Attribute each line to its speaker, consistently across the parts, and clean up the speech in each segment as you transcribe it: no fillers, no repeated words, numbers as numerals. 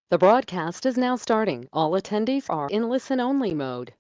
Speaker 1: The broadcast is now starting. All attendees are in listen-only mode.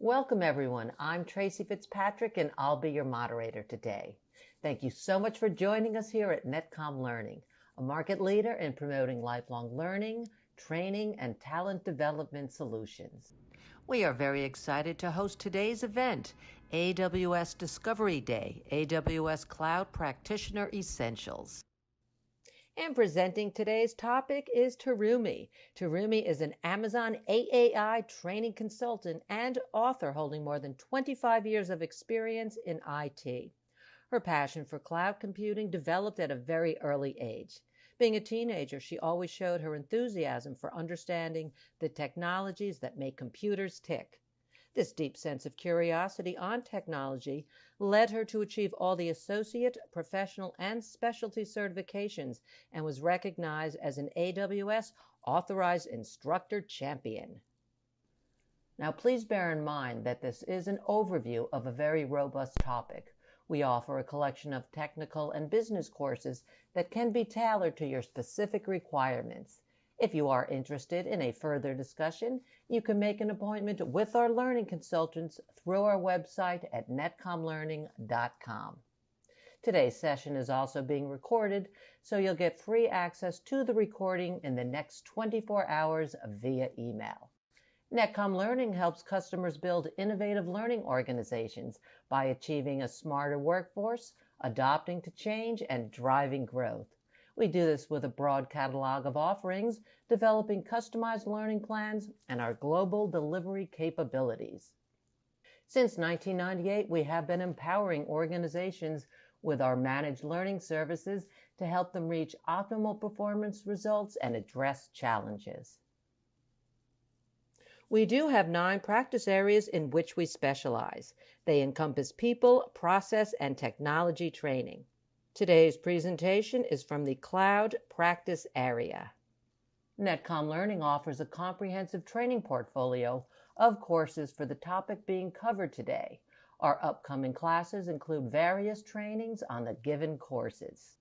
Speaker 2: Welcome, everyone. I'm Tracy Fitzpatrick, and I'll be your moderator today. Thank you so much for joining us here at Netcom Learning, a market leader in promoting lifelong learning, training, and talent development solutions. We are very excited to host today's event, AWS Discovery Day, AWS Cloud Practitioner Essentials. And presenting today's topic is Terumi. Terumi is an Amazon AAI training consultant and author holding more than 25 years of experience in IT. Her passion for cloud computing developed at a very early age. Being a teenager, she always showed her enthusiasm for understanding the technologies that make computers tick. This deep sense of curiosity on technology led her to achieve all the associate, professional, and specialty certifications and was recognized as an AWS Authorized Instructor Champion. Now, please bear in mind that this is an overview of a very robust topic. We offer a collection of technical and business courses that can be tailored to your specific requirements. If you are interested in a further discussion, you can make an appointment with our learning consultants through our website at netcomlearning.com. Today's session is also being recorded, so you'll get free access to the recording in the next 24 hours via email. Netcom Learning helps customers build innovative learning organizations by achieving a smarter workforce, adapting to change, and driving growth. We do this with a broad catalog of offerings, developing customized learning plans, and our global delivery capabilities. Since 1998, we have been empowering organizations with our managed learning services to help them reach optimal performance results and address challenges. We do have 9 practice areas in which we specialize. They encompass people, process, and technology training. Today's presentation is from the Cloud Practice Area. Netcom Learning offers a comprehensive training portfolio of courses for the topic being covered today. Our upcoming classes include various trainings on the given courses.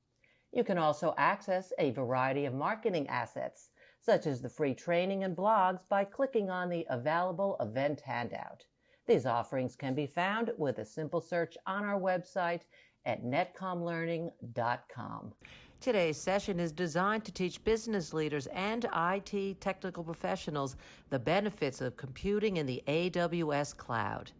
Speaker 2: You can also access a variety of marketing assets, such as the free training and blogs, by clicking on the available event handout. These offerings can be found with a simple search on our website at netcomlearning.com. Today's session is designed to teach business leaders and IT technical professionals the benefits of computing in the AWS cloud.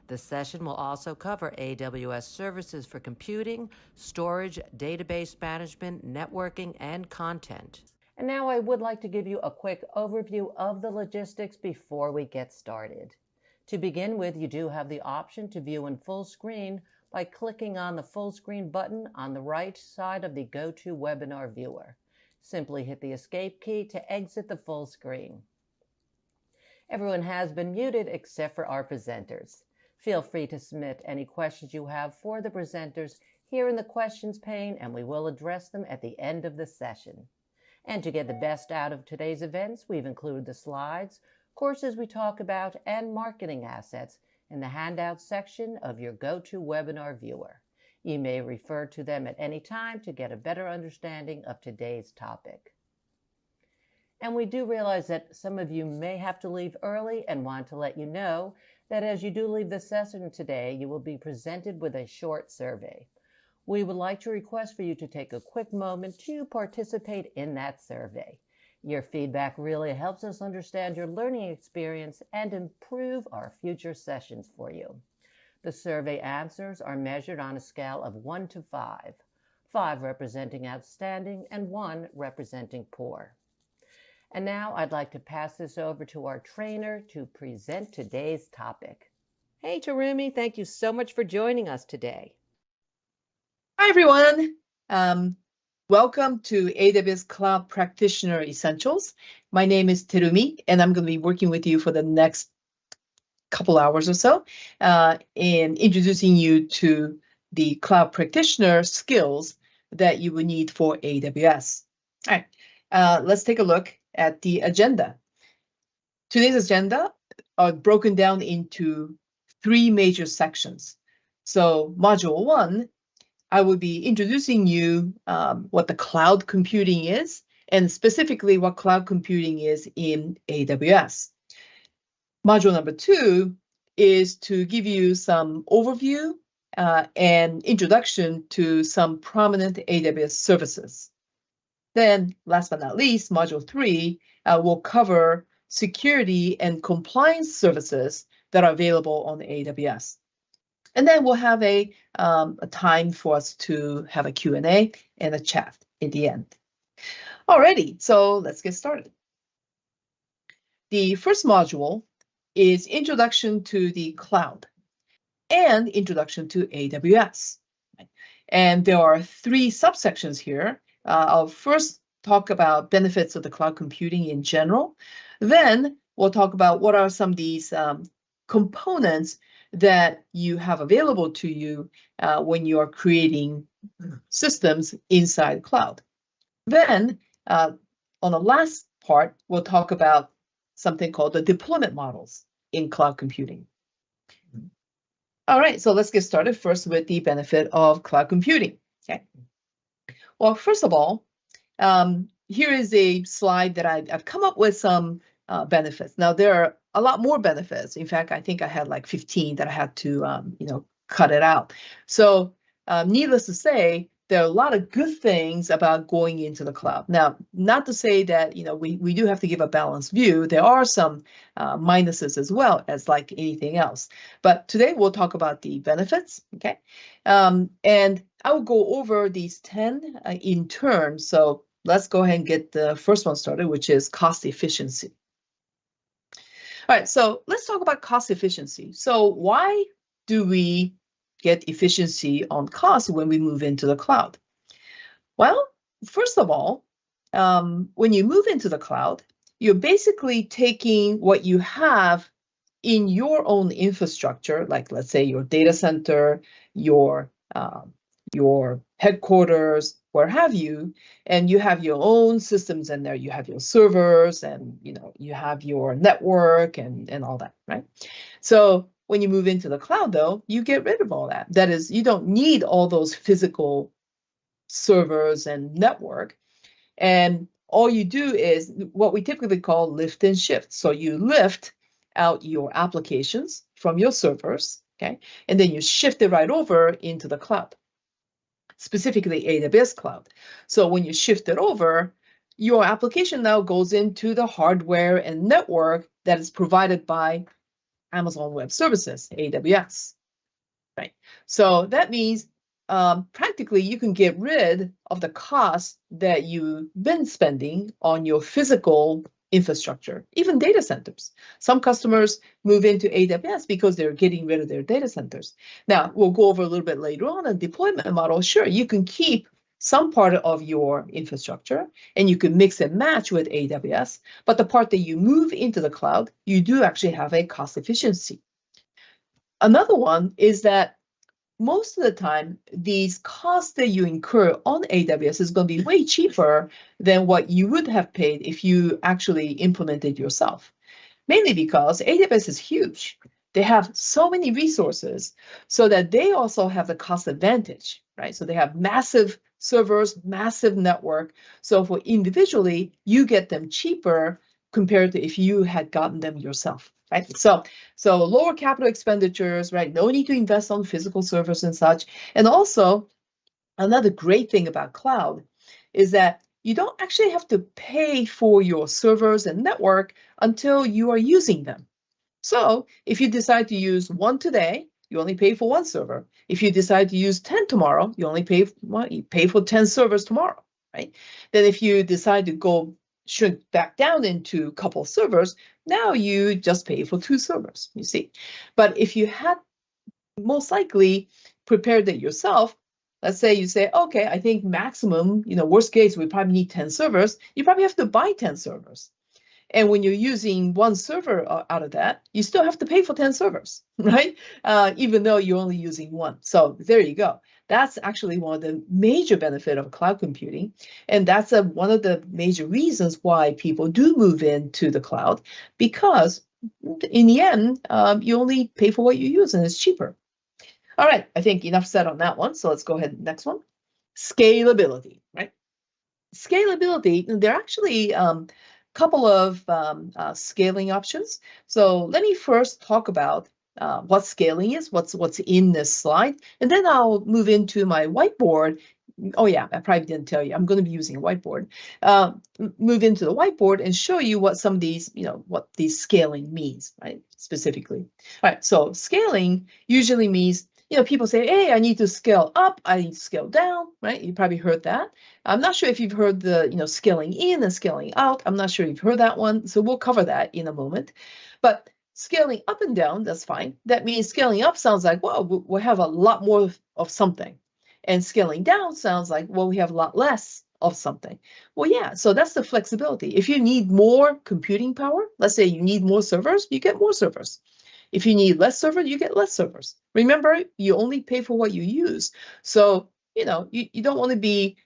Speaker 2: The session will also cover AWS services for computing, storage, database management, networking, and content. And now I would like to give you a quick overview of the logistics before we get started. To begin with, you do have the option to view in full screen by clicking on the full screen button on the right side of the GoToWebinar viewer. Simply hit the escape key to exit the full screen. Everyone has been muted except for our presenters. Feel free to submit any questions you have for the presenters here in the questions pane, and we will address them at the end of the session. And to get the best out of today's events, we've included the slides, courses we talk about, and marketing assets in the handouts section of your GoToWebinar viewer. You may refer to them at any time to get a better understanding of today's topic. And we do realize that some of you may have to leave early and want to let you know that as you do leave the session today, you will be presented with a short survey. We would like to request for you to take a quick moment to participate in that survey. Your feedback really helps us understand your learning experience and improve our future sessions for you. The survey answers are measured on a scale of 1 to 5, 5 representing outstanding and 1 representing poor. And now I'd like to pass this over to our trainer to present today's topic. Hey, Tarumi, thank you so much for joining us today.
Speaker 3: Hi, everyone. Welcome to AWS Cloud Practitioner Essentials. My name is Terumi, and I'm going to be working with you for the next couple hours or so in introducing you to the Cloud Practitioner skills that you will need for AWS. All right, let's take a look at the agenda. Today's agenda are broken down into 3 major sections. So Module 1, I will be introducing you what the cloud computing is, and specifically what cloud computing is in AWS. Module number 2 is to give you some overview and introduction to some prominent AWS services. Then, last but not least, Module 3 will cover security and compliance services that are available on AWS. And then we'll have a time for us to have a Q&A and a chat in the end. Alrighty, so let's get started. The first module is Introduction to the Cloud and Introduction to AWS. And there are 3 subsections here. I'll first talk about benefits of the cloud computing in general. Then we'll talk about what are some of these components that you have available to you when you are creating systems inside cloud. Then on the last part, we'll talk about something called the deployment models in cloud computing. All right, so let's get started first with the benefit of cloud computing. Okay. Well, first of all, here is a slide that I've come up with some benefits. Now, there are a lot more benefits. In fact, I think I had like 15 that I had to, cut it out. So needless to say, there are a lot of good things about going into the cloud. Now, not to say that, we do have to give a balanced view. There are some minuses as well as like anything else. But today we'll talk about the benefits, okay? And I will go over these 10 in turn. So let's go ahead and get the first one started, which is cost efficiency. All right, so let's talk about cost efficiency. So why do we get efficiency on cost when we move into the cloud? Well, first of all, when you move into the cloud, you're basically taking what you have in your own infrastructure, like let's say your data center, your headquarters, where have you, and you have your own systems in there. You have your servers, and you have your network and all that, right? So when you move into the cloud, though, you get rid of all that. That is, you don't need all those physical servers and network. And all you do is what we typically call lift and shift. So you lift out your applications from your servers, okay? And then you shift it right over into the cloud, specifically AWS cloud. So when you shift it over, your application now goes into the hardware and network that is provided by Amazon Web Services, AWS, right? So that means practically you can get rid of the cost that you've been spending on your physical infrastructure, even data centers. Some customers move into AWS because they're getting rid of their data centers. Now, we'll go over a little bit later on a deployment model. Sure, you can keep some part of your infrastructure and you can mix and match with AWS, but the part that you move into the cloud, you do actually have a cost efficiency. Another one is that most of the time, these costs that you incur on AWS is going to be way cheaper than what you would have paid if you actually implemented yourself. Mainly because AWS is huge. They have so many resources so that they also have the cost advantage, right? So they have massive servers, massive network. So for individually, you get them cheaper compared to if you had gotten them yourself, right? So lower capital expenditures, right? No need to invest on physical servers and such. And also, another great thing about cloud is that you don't actually have to pay for your servers and network until you are using them. So if you decide to use one today, you only pay for one server. If you decide to use 10 tomorrow, you only pay for 10 servers tomorrow, right? Then if you decide to go shrink back down into a couple of servers, now you just pay for 2 servers, you see. But if you had most likely prepared it yourself, let's say you say, okay, I think maximum, worst case, we probably need 10 servers. You probably have to buy 10 servers. And when you're using one server out of that, you still have to pay for 10 servers, right? Even though you're only using one. So there you go. That's actually one of the major benefits of cloud computing. And that's one of the major reasons why people do move into the cloud, because in the end, you only pay for what you use and it's cheaper. All right, I think enough said on that one. So let's go ahead. Next one, scalability, right? Scalability, there are actually a couple of scaling options. So let me first talk about what scaling is, what's in this slide, and then I'll move into my whiteboard. Oh yeah, I probably didn't tell you, I'm going to be using a whiteboard. Move into the whiteboard and show you what some of these, what these scaling means, right, specifically. All right, so scaling usually means, people say, hey, I need to scale up, I need to scale down, right? You probably heard that. I'm not sure if you've heard the, scaling in and scaling out. I'm not sure you've heard that one. So we'll cover that in a moment. But scaling up and down, that's fine. That means scaling up sounds like, well, we'll have a lot more of something. And scaling down sounds like, well, we have a lot less of something. Well, yeah, so that's the flexibility. If you need more computing power, let's say you need more servers, you get more servers. If you need less servers, you get less servers. Remember, you only pay for what you use. So, you don't want to be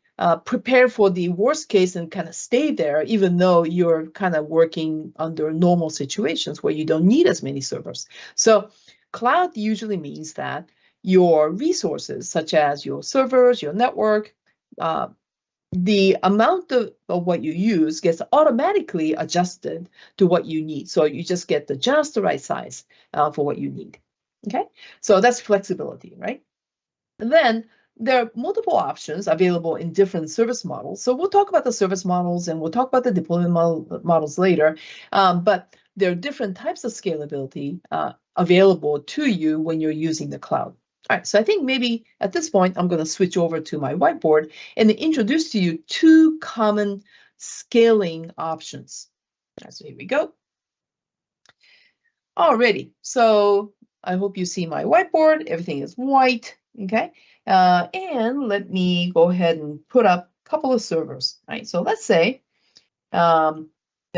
Speaker 3: prepared for the worst case and kind of stay there, even though you're kind of working under normal situations where you don't need as many servers. So cloud usually means that your resources, such as your servers, your network, the amount of what you use gets automatically adjusted to what you need. So you just get just the right size for what you need. Okay, so that's flexibility, right? And then there are multiple options available in different service models. So we'll talk about the service models and we'll talk about the deployment models later. But there are different types of scalability available to you when you're using the cloud. All right, so I think maybe at this point, I'm going to switch over to my whiteboard and introduce to you two common scaling options. So here we go. Alrighty, so I hope you see my whiteboard. Everything is white, okay? And let me go ahead and put up a couple of servers, right? So let's say that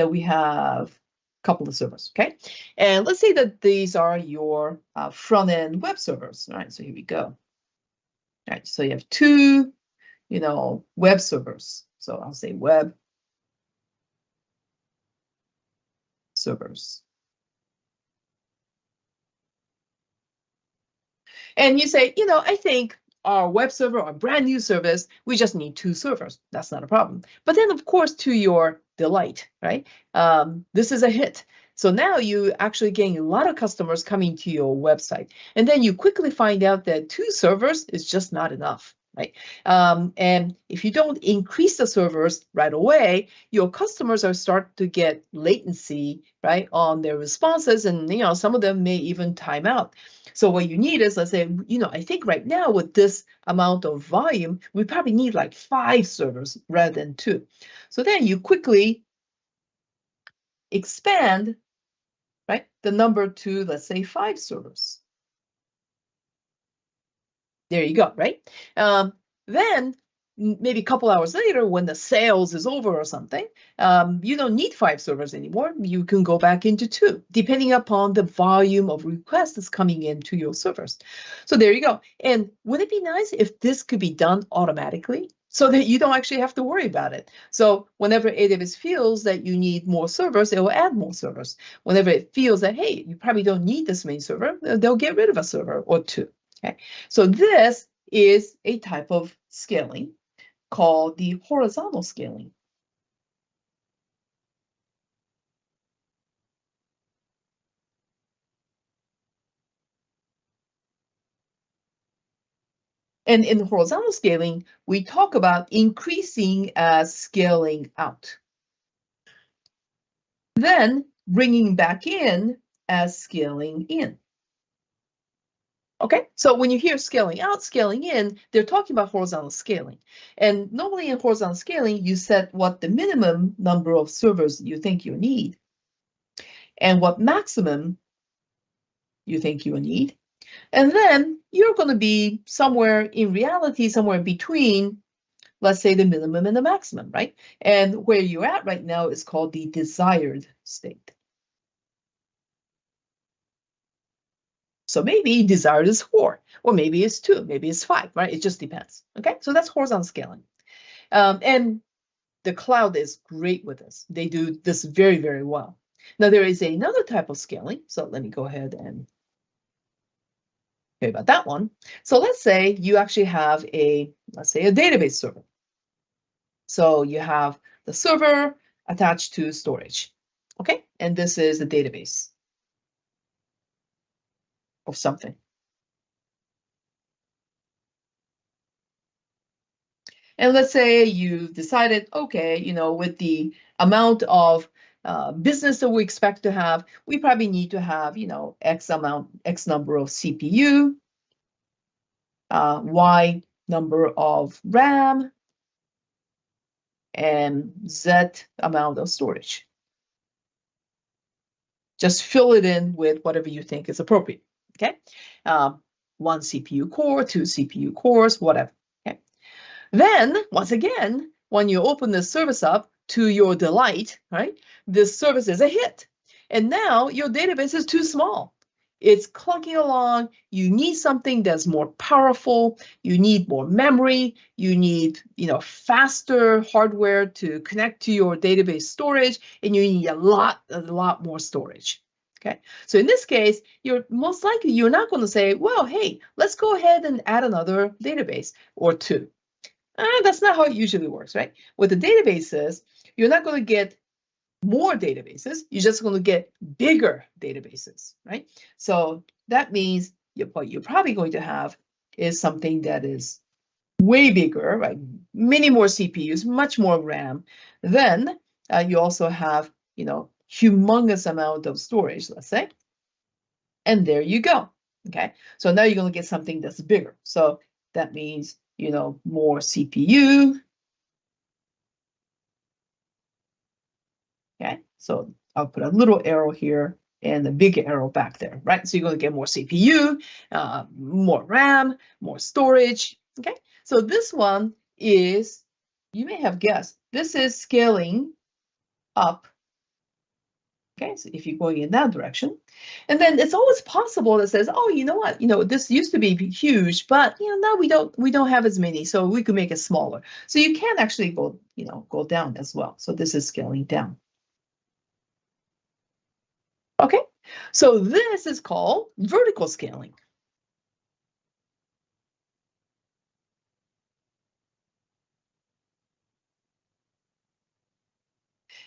Speaker 3: we have a couple of servers, okay? And let's say that these are your front-end web servers, all right? So here we go. All right, so you have two, web servers. So I'll say web servers. And you say, I think our web server, our brand new service, we just need two servers. That's not a problem. But then, of course, to your delight, right? This is a hit. So now you actually getting a lot of customers coming to your website. And then you quickly find out that two servers is just not enough. Right? And if you don't increase the servers right away, your customers are start to get latency, right, on their responses, and some of them may even time out. So what you need is, let's say, I think right now with this amount of volume, we probably need like 5 servers rather than 2. So then you quickly expand, right, the number to, let's say, 5 servers. There you go, right? Then maybe a couple hours later, when the sales is over or something, you don't need 5 servers anymore. You can go back into 2, depending upon the volume of requests that's coming into your servers. So there you go. And would it be nice if this could be done automatically so that you don't actually have to worry about it? So whenever AWS feels that you need more servers, it will add more servers. Whenever it feels that, hey, you probably don't need this many servers, they'll get rid of a server or 2. Okay, so this is a type of scaling called the horizontal scaling. And in horizontal scaling, we talk about increasing as scaling out. Then bringing back in as scaling in. Okay, so when you hear scaling out, scaling in, they're talking about horizontal scaling. And normally in horizontal scaling, you set what the minimum number of servers you think you need and what maximum you think you need. And then you're going to be somewhere in reality, somewhere between, let's say, the minimum and the maximum, right? And where you're at right now is called the desired state. So maybe desired is 4, or maybe it's 2, maybe it's 5, right? It just depends, okay? So that's horizontal scaling. And the cloud is great with this. They do this very, very well. Now, there is another type of scaling. So let me go ahead and about that one. So let's say you actually have let's say a database server. So you have the server attached to storage, okay? And this is the database of something. And let's say you decided, okay, with the amount of business that we expect to have, we probably need to have, X number of CPU, Y number of RAM, and Z amount of storage. Just fill it in with whatever you think is appropriate, okay? 1 CPU core, 2 CPU cores, whatever, okay? Then, once again, when you open this service up to your delight, right, this service is a hit. And now your database is too small. It's clunking along. You need something that's more powerful. You need more memory. You need, faster hardware to connect to your database storage, and you need a lot more storage. Okay, so in this case, you're most likely not going to say, well, hey, let's go ahead and add another database or 2. That's not how it usually works, right? With the databases, you're not going to get more databases. You're just going to get bigger databases, right? So that means what you're probably going to have is something that is way bigger, right? Many more CPUs, much more RAM. Then you also have, humongous amount of storage, let's say. And there you go, Okay, so now you're going to get something that's bigger. So that means, more CPU. Okay, so I'll put a little arrow here and a big arrow back there, right? So you're going to get more CPU, more RAM, more storage. Okay, so this one is, you may have guessed, this is scaling up. Okay, so if you're going in that direction, and then it's always possible that says, oh, you know what, this used to be huge, but now we don't have as many, so we could make it smaller. So you can actually go down as well. So this is scaling down. Okay, so this is called vertical scaling.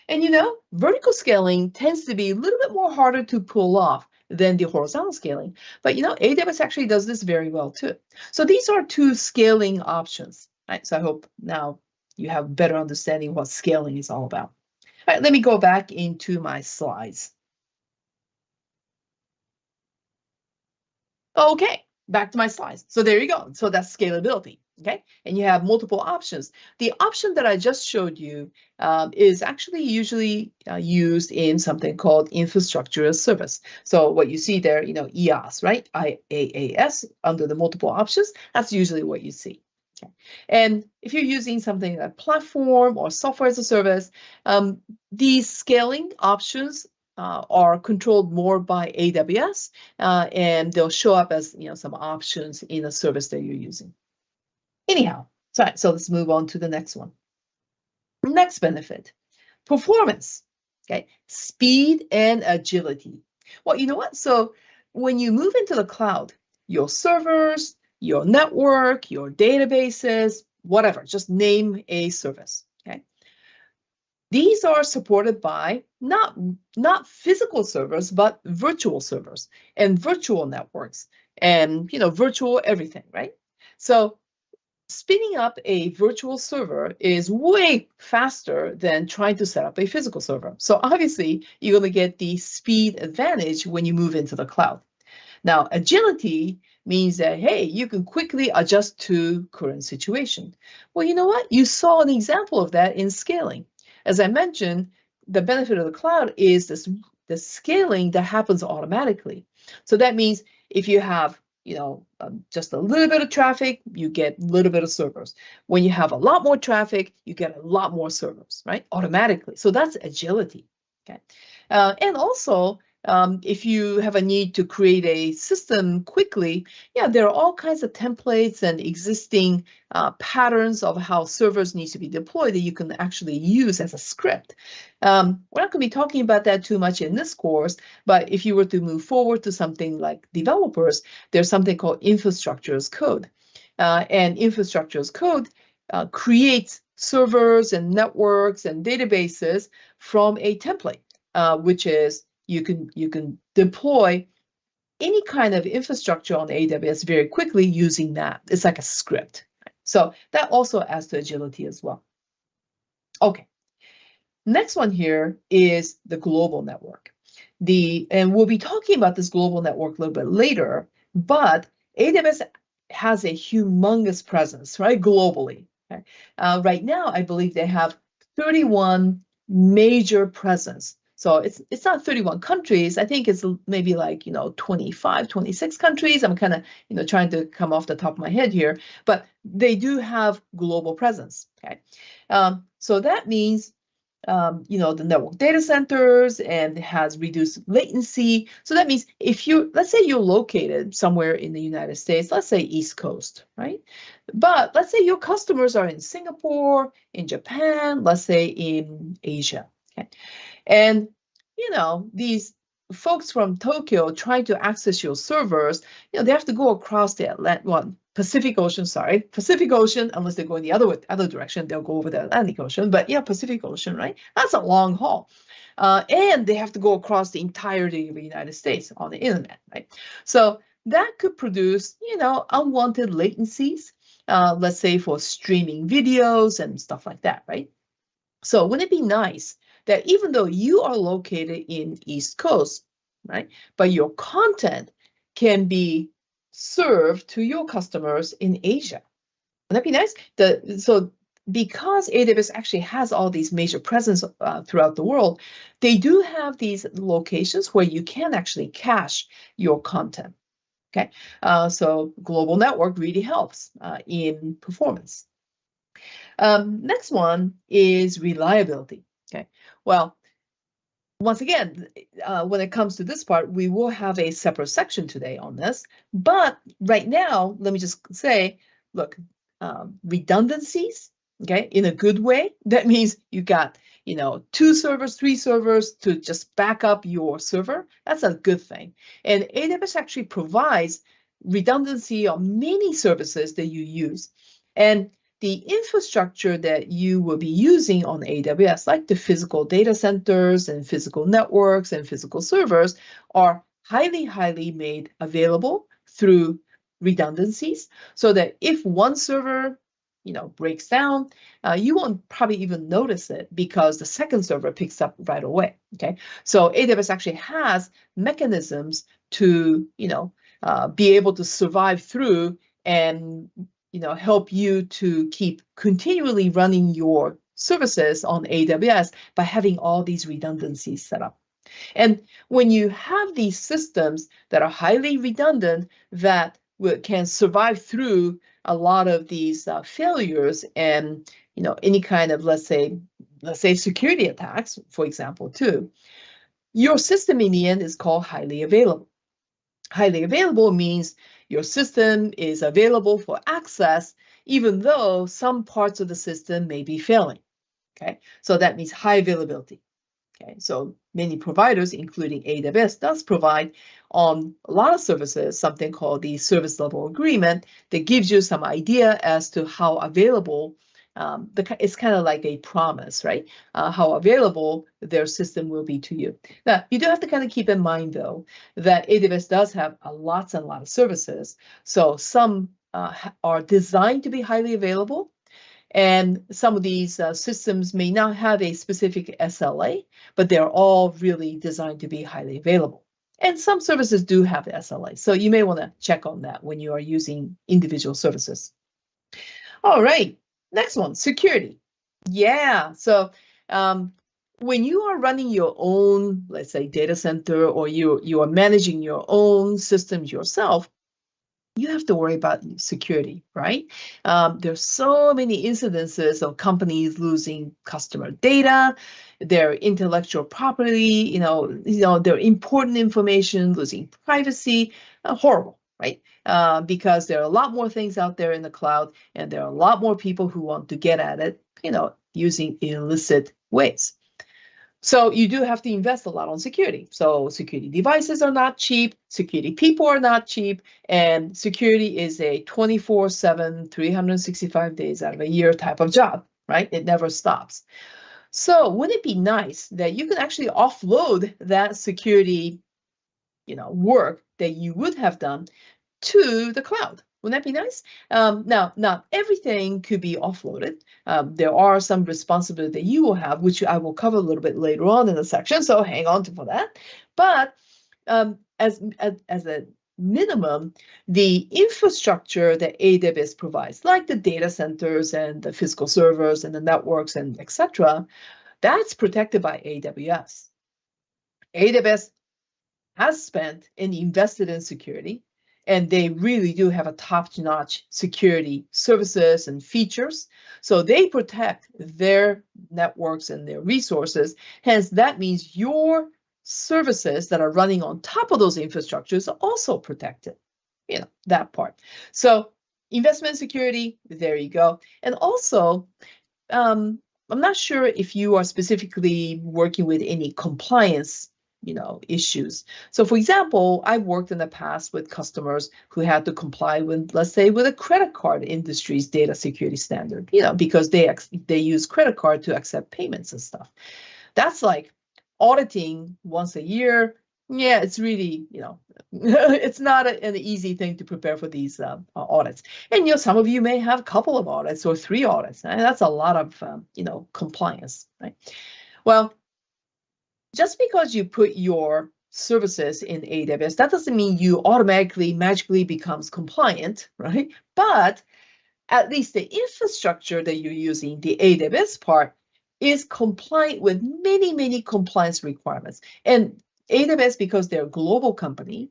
Speaker 3: And vertical scaling tends to be a little bit more harder to pull off than the horizontal scaling. But AWS actually does this very well too. So these are two scaling options, right? So I hope now you have better understanding what scaling is all about. All right, let me go back into my slides. Okay, back to my slides. So there you go. So that's scalability. Okay, and you have multiple options. The option that I just showed you is actually usually used in something called infrastructure as service. So what you see there, EAS, right? IaaS under the multiple options. That's usually what you see. Okay. And if you're using something like platform or software as a service, these scaling options are controlled more by AWS, and they'll show up as some options in a service that you're using. Anyhow, so let's move on to the next one. Next benefit, performance. Okay, speed and agility. Well, you know what? So when you move into the cloud, your servers, your network, your databases, whatever, just name a service. Okay. These are supported by not physical servers, but virtual servers and virtual networks and virtual everything, right? So spinning up a virtual server is way faster than trying to set up a physical server. So obviously, you're going to get the speed advantage when you move into the cloud. Now, agility means that, hey, you can quickly adjust to current situation. Well, you know what? You saw an example of that in scaling. As I mentioned, the benefit of the cloud is the scaling that happens automatically. So that means if you have just a little bit of traffic, you get a little bit of servers. When you have a lot more traffic, you get a lot more servers, right? Automatically. So that's agility. Okay. And also, if you have a need to create a system quickly, yeah, there are all kinds of templates and existing patterns of how servers need to be deployed that you can actually use as a script. We're not going to be talking about that too much in this course, but if you were to move forward to something like developers, there's something called infrastructure as code. And infrastructure as code creates servers and networks and databases from a template, which is you can deploy any kind of infrastructure on AWS very quickly using that. It's like a script. So that also adds to agility as well. Okay. Next one here is the global network. And we'll be talking about this global network a little bit later, but AWS has a humongous presence, right, globally. Okay? Right now, I believe they have 31 major presence. So it's not 31 countries. I think it's maybe like 25, 26 countries. I'm kind of trying to come off the top of my head here, but they do have global presence. Okay, so that means the network data centers and has reduced latency. So that means let's say you're located somewhere in the United States, let's say East Coast, right? But let's say your customers are in Singapore, in Japan, let's say in Asia, okay? And these folks from Tokyo trying to access your servers, they have to go across the Pacific Ocean, unless they're going the other direction, they'll go over the Atlantic Ocean, but yeah, Pacific Ocean, right? That's a long haul. And they have to go across the entirety of the United States on the internet, right? So that could produce, unwanted latencies, let's say for streaming videos and stuff like that, right? So wouldn't it be nice that even though you are located in East Coast, right, but your content can be served to your customers in Asia. Wouldn't that be nice? So because AWS actually has all these major presence throughout the world, they do have these locations where you can actually cache your content. Okay, so global network really helps in performance. Next one is reliability. Okay, well, once again, when it comes to this part, we will have a separate section today on this. But right now, let me just say, look, redundancies, okay, in a good way. That means you got, 2 servers, 3 servers to just back up your server. That's a good thing. And AWS actually provides redundancy on many services that you use. And the infrastructure that you will be using on AWS, like the physical data centers and physical networks and physical servers, are highly, highly made available through redundancies, so that if one server breaks down, you won't probably even notice it because the second server picks up right away. Okay, so AWS actually has mechanisms to be able to survive through and help you to keep continually running your services on AWS by having all these redundancies set up. And when you have these systems that are highly redundant that can survive through a lot of these failures and any kind of let's say security attacks, for example, too, your system in the end is called highly available. Highly available means your system is available for access, even though some parts of the system may be failing. Okay, so that means high availability. Okay, so many providers, including AWS, does provide on a lot of services something called the service level agreement that gives you some idea as to how available. It's kind of like a promise, right? How available their system will be to you. Now, you do have to kind of keep in mind, though, that AWS does have lots and lots of services. So some are designed to be highly available, and some of these systems may not have a specific SLA, but they're all really designed to be highly available. And some services do have SLA, so you may want to check on that when you are using individual services. All right, next one, security. Yeah, so when you are running your own, let's say, data center, or you are managing your own systems yourself, you have to worry about security, right? There's so many incidences of companies losing customer data, their intellectual property, their important information, losing privacy, horrible, right? Because there are a lot more things out there in the cloud, and there are a lot more people who want to get at it, using illicit ways. So you do have to invest a lot on security. So security devices are not cheap, security people are not cheap, and security is a 24/7, 365 days out of a year type of job, right? It never stops. So wouldn't it be nice that you can actually offload that security, work that you would have done to the cloud? Wouldn't that be nice? Now, not everything could be offloaded. There are some responsibilities that you will have, which I will cover a little bit later on in the section, so hang on for that. But as a minimum, the infrastructure that AWS provides, like the data centers and the physical servers and the networks and etc., that's protected by AWS. AWS has spent and invested in security, and they really do have a top-notch security services and features. So they protect their networks and their resources. Hence, that means your services that are running on top of those infrastructures are also protected, that part. So investment security, there you go. And also, I'm not sure if you are specifically working with any compliance issues. So for example, I've worked in the past with customers who had to comply with, let's say, with a credit card industry's data security standard, because they use credit card to accept payments and stuff. That's like auditing once a year. Yeah, it's really, it's not an easy thing to prepare for these audits. And, some of you may have a couple of audits or 3 audits, and that's a lot of, compliance, right? Well, just because you put your services in AWS. That doesn't mean you automatically, magically becomes compliant, right? But at least the infrastructure that you're using, the AWS part, is compliant with many, many compliance requirements. And AWS, because they're a global company,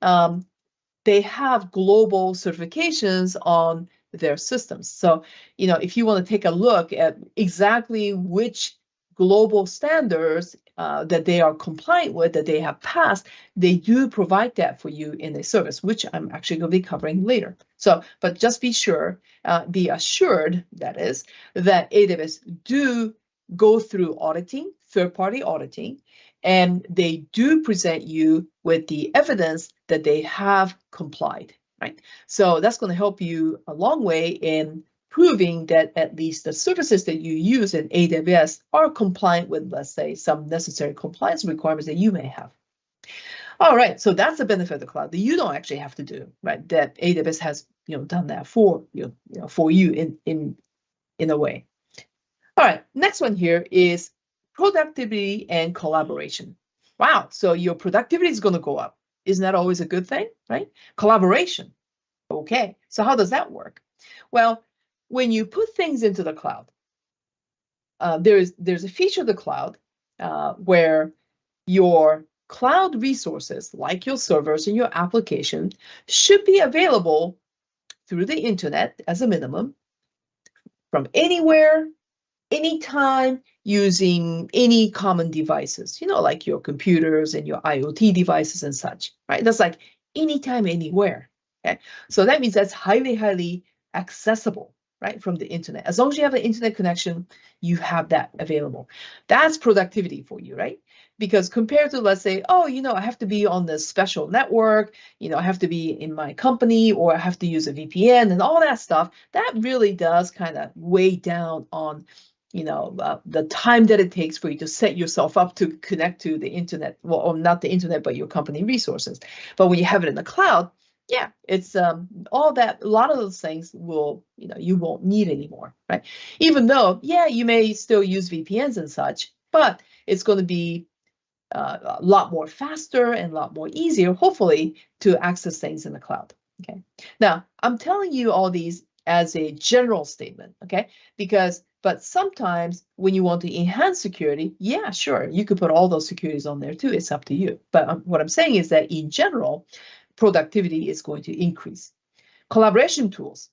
Speaker 3: they have global certifications on their systems. So, if you want to take a look at exactly which global standards that they are compliant with, that they have passed, they do provide that for you in a service, which I'm actually going to be covering later. So, but just be assured, that is, that AWS do go through auditing, third-party auditing, and they do present you with the evidence that they have complied, right? So that's going to help you a long way in proving that at least the services that you use in AWS are compliant with, let's say, some necessary compliance requirements that you may have. All right, so that's the benefit of the cloud that you don't actually have to do, right? That AWS has, done that for you in a way. All right, next one here is productivity and collaboration. Wow, so your productivity is going to go up. Isn't that always a good thing, right? Collaboration. Okay, so how does that work? Well, when you put things into the cloud, there's a feature of the cloud where your cloud resources, like your servers and your application, should be available through the internet as a minimum, from anywhere, anytime, using any common devices, like your computers and your IoT devices and such, right? That's like anytime, anywhere. Okay, so that means that's highly, highly accessible, right, from the internet. As long as you have an internet connection, you have that available. That's productivity for you, right? Because compared to, let's say, oh, I have to be on this special network, I have to be in my company, or I have to use a VPN and all that stuff, that really does kind of weigh down on the time that it takes for you to set yourself up to connect to the internet, well, or not the internet, but your company resources. But when you have it in the cloud, yeah, it's all that, a lot of those things will, you won't need anymore, right? Even though, yeah, you may still use VPNs and such, but it's going to be a lot more faster and a lot more easier, hopefully, to access things in the cloud. Okay. Now, I'm telling you all these as a general statement, okay? But sometimes when you want to enhance security, yeah, sure, you could put all those securities on there too. It's up to you. But what I'm saying is that in general, productivity is going to increase. Collaboration tools.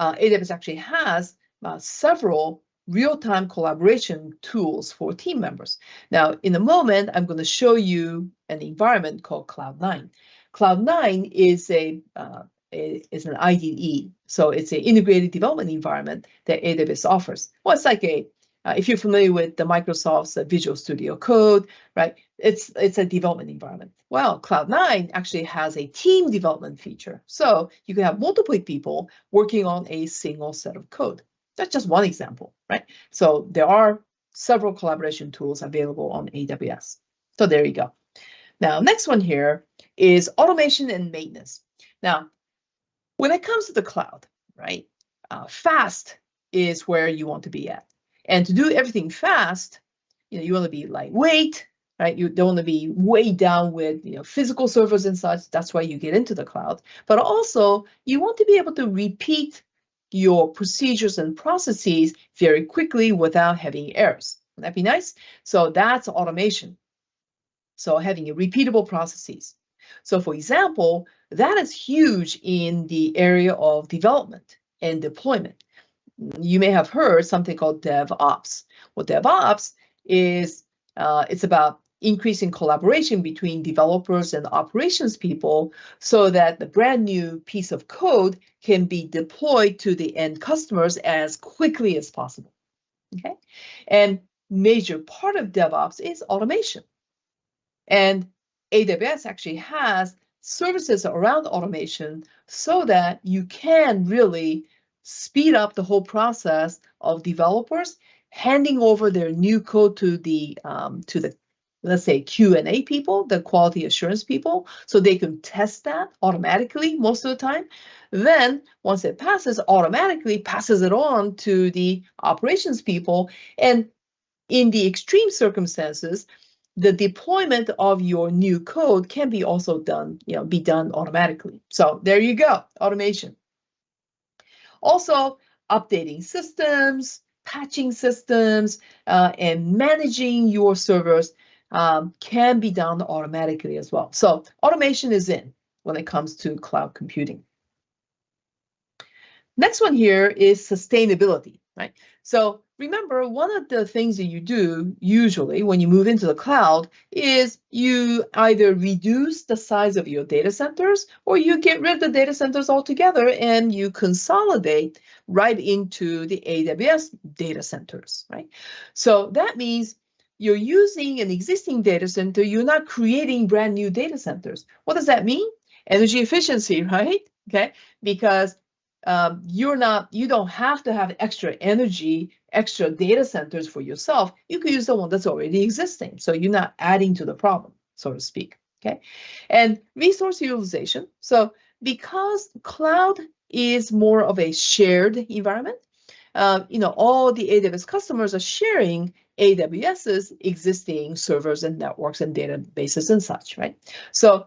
Speaker 3: AWS actually has several real-time collaboration tools for team members. Now, in a moment, I'm going to show you an environment called Cloud9. Cloud9 is an IDE, so it's an integrated development environment that AWS offers. Well, it's like if you're familiar with the Microsoft's Visual Studio Code, right? It's a development environment. Well, Cloud9 actually has a team development feature. So you can have multiple people working on a single set of code. That's just one example, right? So there are several collaboration tools available on AWS. So there you go. Now, next one here is automation and maintenance. Now, when it comes to the cloud, right, fast is where you want to be at. And to do everything fast, you want to be lightweight, right? You don't want to be weighed down with physical servers and such. That's why you get into the cloud. But also, you want to be able to repeat your procedures and processes very quickly without having errors. Wouldn't that be nice? So that's automation. So having repeatable processes. So for example, that is huge in the area of development and deployment. You may have heard something called DevOps. Well, DevOps is it's about increasing collaboration between developers and operations people so that the brand new piece of code can be deployed to the end customers as quickly as possible. Okay, and major part of DevOps is automation. And AWS actually has services around automation so that you can really speed up the whole process of developers handing over their new code to the let's say Q&A people, the quality assurance people, so they can test that automatically most of the time. Then once it passes, automatically passes it on to the operations people. And in the extreme circumstances, the deployment of your new code can be also done, be done automatically. So there you go, automation. Also, updating systems, patching systems, and managing your servers can be done automatically as well. So automation is in when it comes to cloud computing. Next one here is sustainability, right? So remember, one of the things that you do usually when you move into the cloud is you either reduce the size of your data centers or you get rid of the data centers altogether and you consolidate right into the AWS data centers, right? So that means you're using an existing data center, you're not creating brand new data centers. What does that mean? Energy efficiency, right? Okay, because you don't have to have extra energy, extra data centers for yourself. You can use the one that's already existing. So you're not adding to the problem, so to speak. Okay. And resource utilization. So because cloud is more of a shared environment, all the AWS customers are sharing AWS's existing servers and networks and databases and such, right? So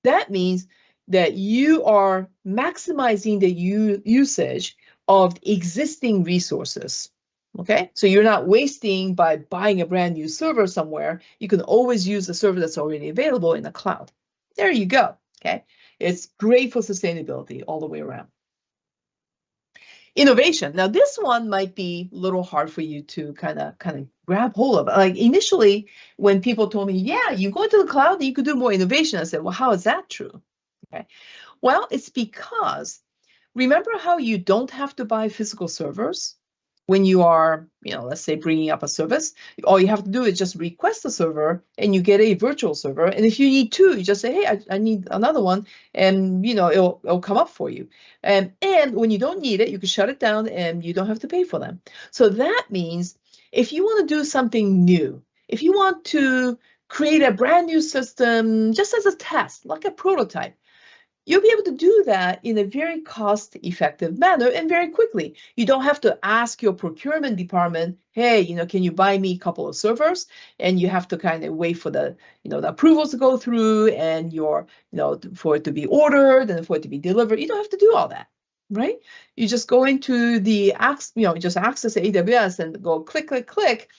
Speaker 3: that means that you are maximizing the usage of existing resources. Okay, so you're not wasting by buying a brand new server somewhere. You can always use the server that's already available in the cloud. There you go. Okay, it's great for sustainability all the way around. Innovation. Now, this one might be a little hard for you to kind of grab hold of. Like initially, when people told me, yeah, you go into the cloud and you could do more innovation, I said, well, how is that true? Okay. Well, it's because remember how you don't have to buy physical servers when you are, let's say bringing up a service. All you have to do is just request a server and you get a virtual server. And if you need two, you just say, hey, I need another one, and it'll come up for you. And when you don't need it, you can shut it down and you don't have to pay for them. So that means if you want to do something new, if you want to create a brand new system just as a test, like a prototype, you'll be able to do that in a very cost-effective manner and very quickly. You don't have to ask your procurement department, hey, can you buy me a couple of servers? And you have to kind of wait for the approvals to go through and for it to be ordered and for it to be delivered. You don't have to do all that, right? You just go into just access AWS and go click, click, click.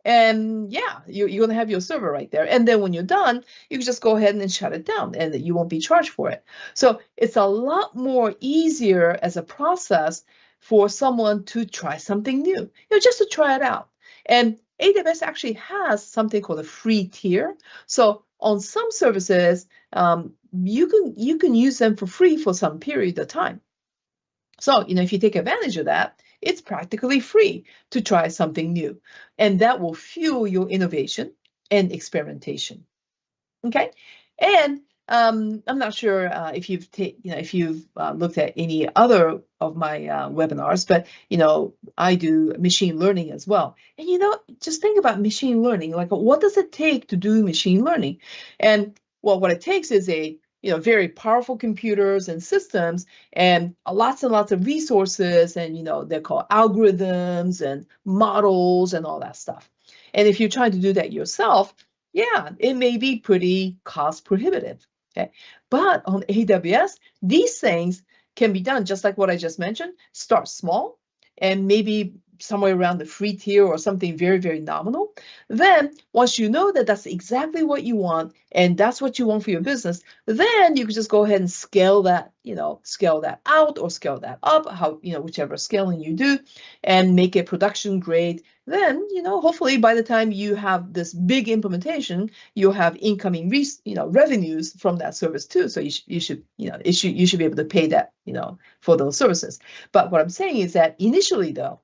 Speaker 3: And yeah, you're going to have your server right there. And then when you're done, you can just go ahead and shut it down and you won't be charged for it. So it's a lot more easier as a process for someone to try something new, just to try it out. And AWS actually has something called a free tier. So on some services, you can use them for free for some period of time. So, if you take advantage of that, it's practically free to try something new. And that will fuel your innovation and experimentation. Okay. And I'm not sure if you've looked at any other of my webinars, but I do machine learning as well. And just think about machine learning. Like, what does it take to do machine learning? And well, what it takes is very powerful computers and systems and lots and lots of resources, and they're called algorithms and models and all that stuff. And if you're trying to do that yourself, yeah, it may be pretty cost prohibitive. Okay, but on AWS, these things can be done just like what I just mentioned. Start small and maybe somewhere around the free tier or something very, very nominal. Then once you know that that's exactly what you want and that's what you want for your business, then you can just go ahead and scale that out or scale that up, whichever scaling you do, and make it production grade. Then, hopefully by the time you have this big implementation, you'll have incoming revenues from that service too. So you should be able to pay that, for those services. But what I'm saying is that initially though,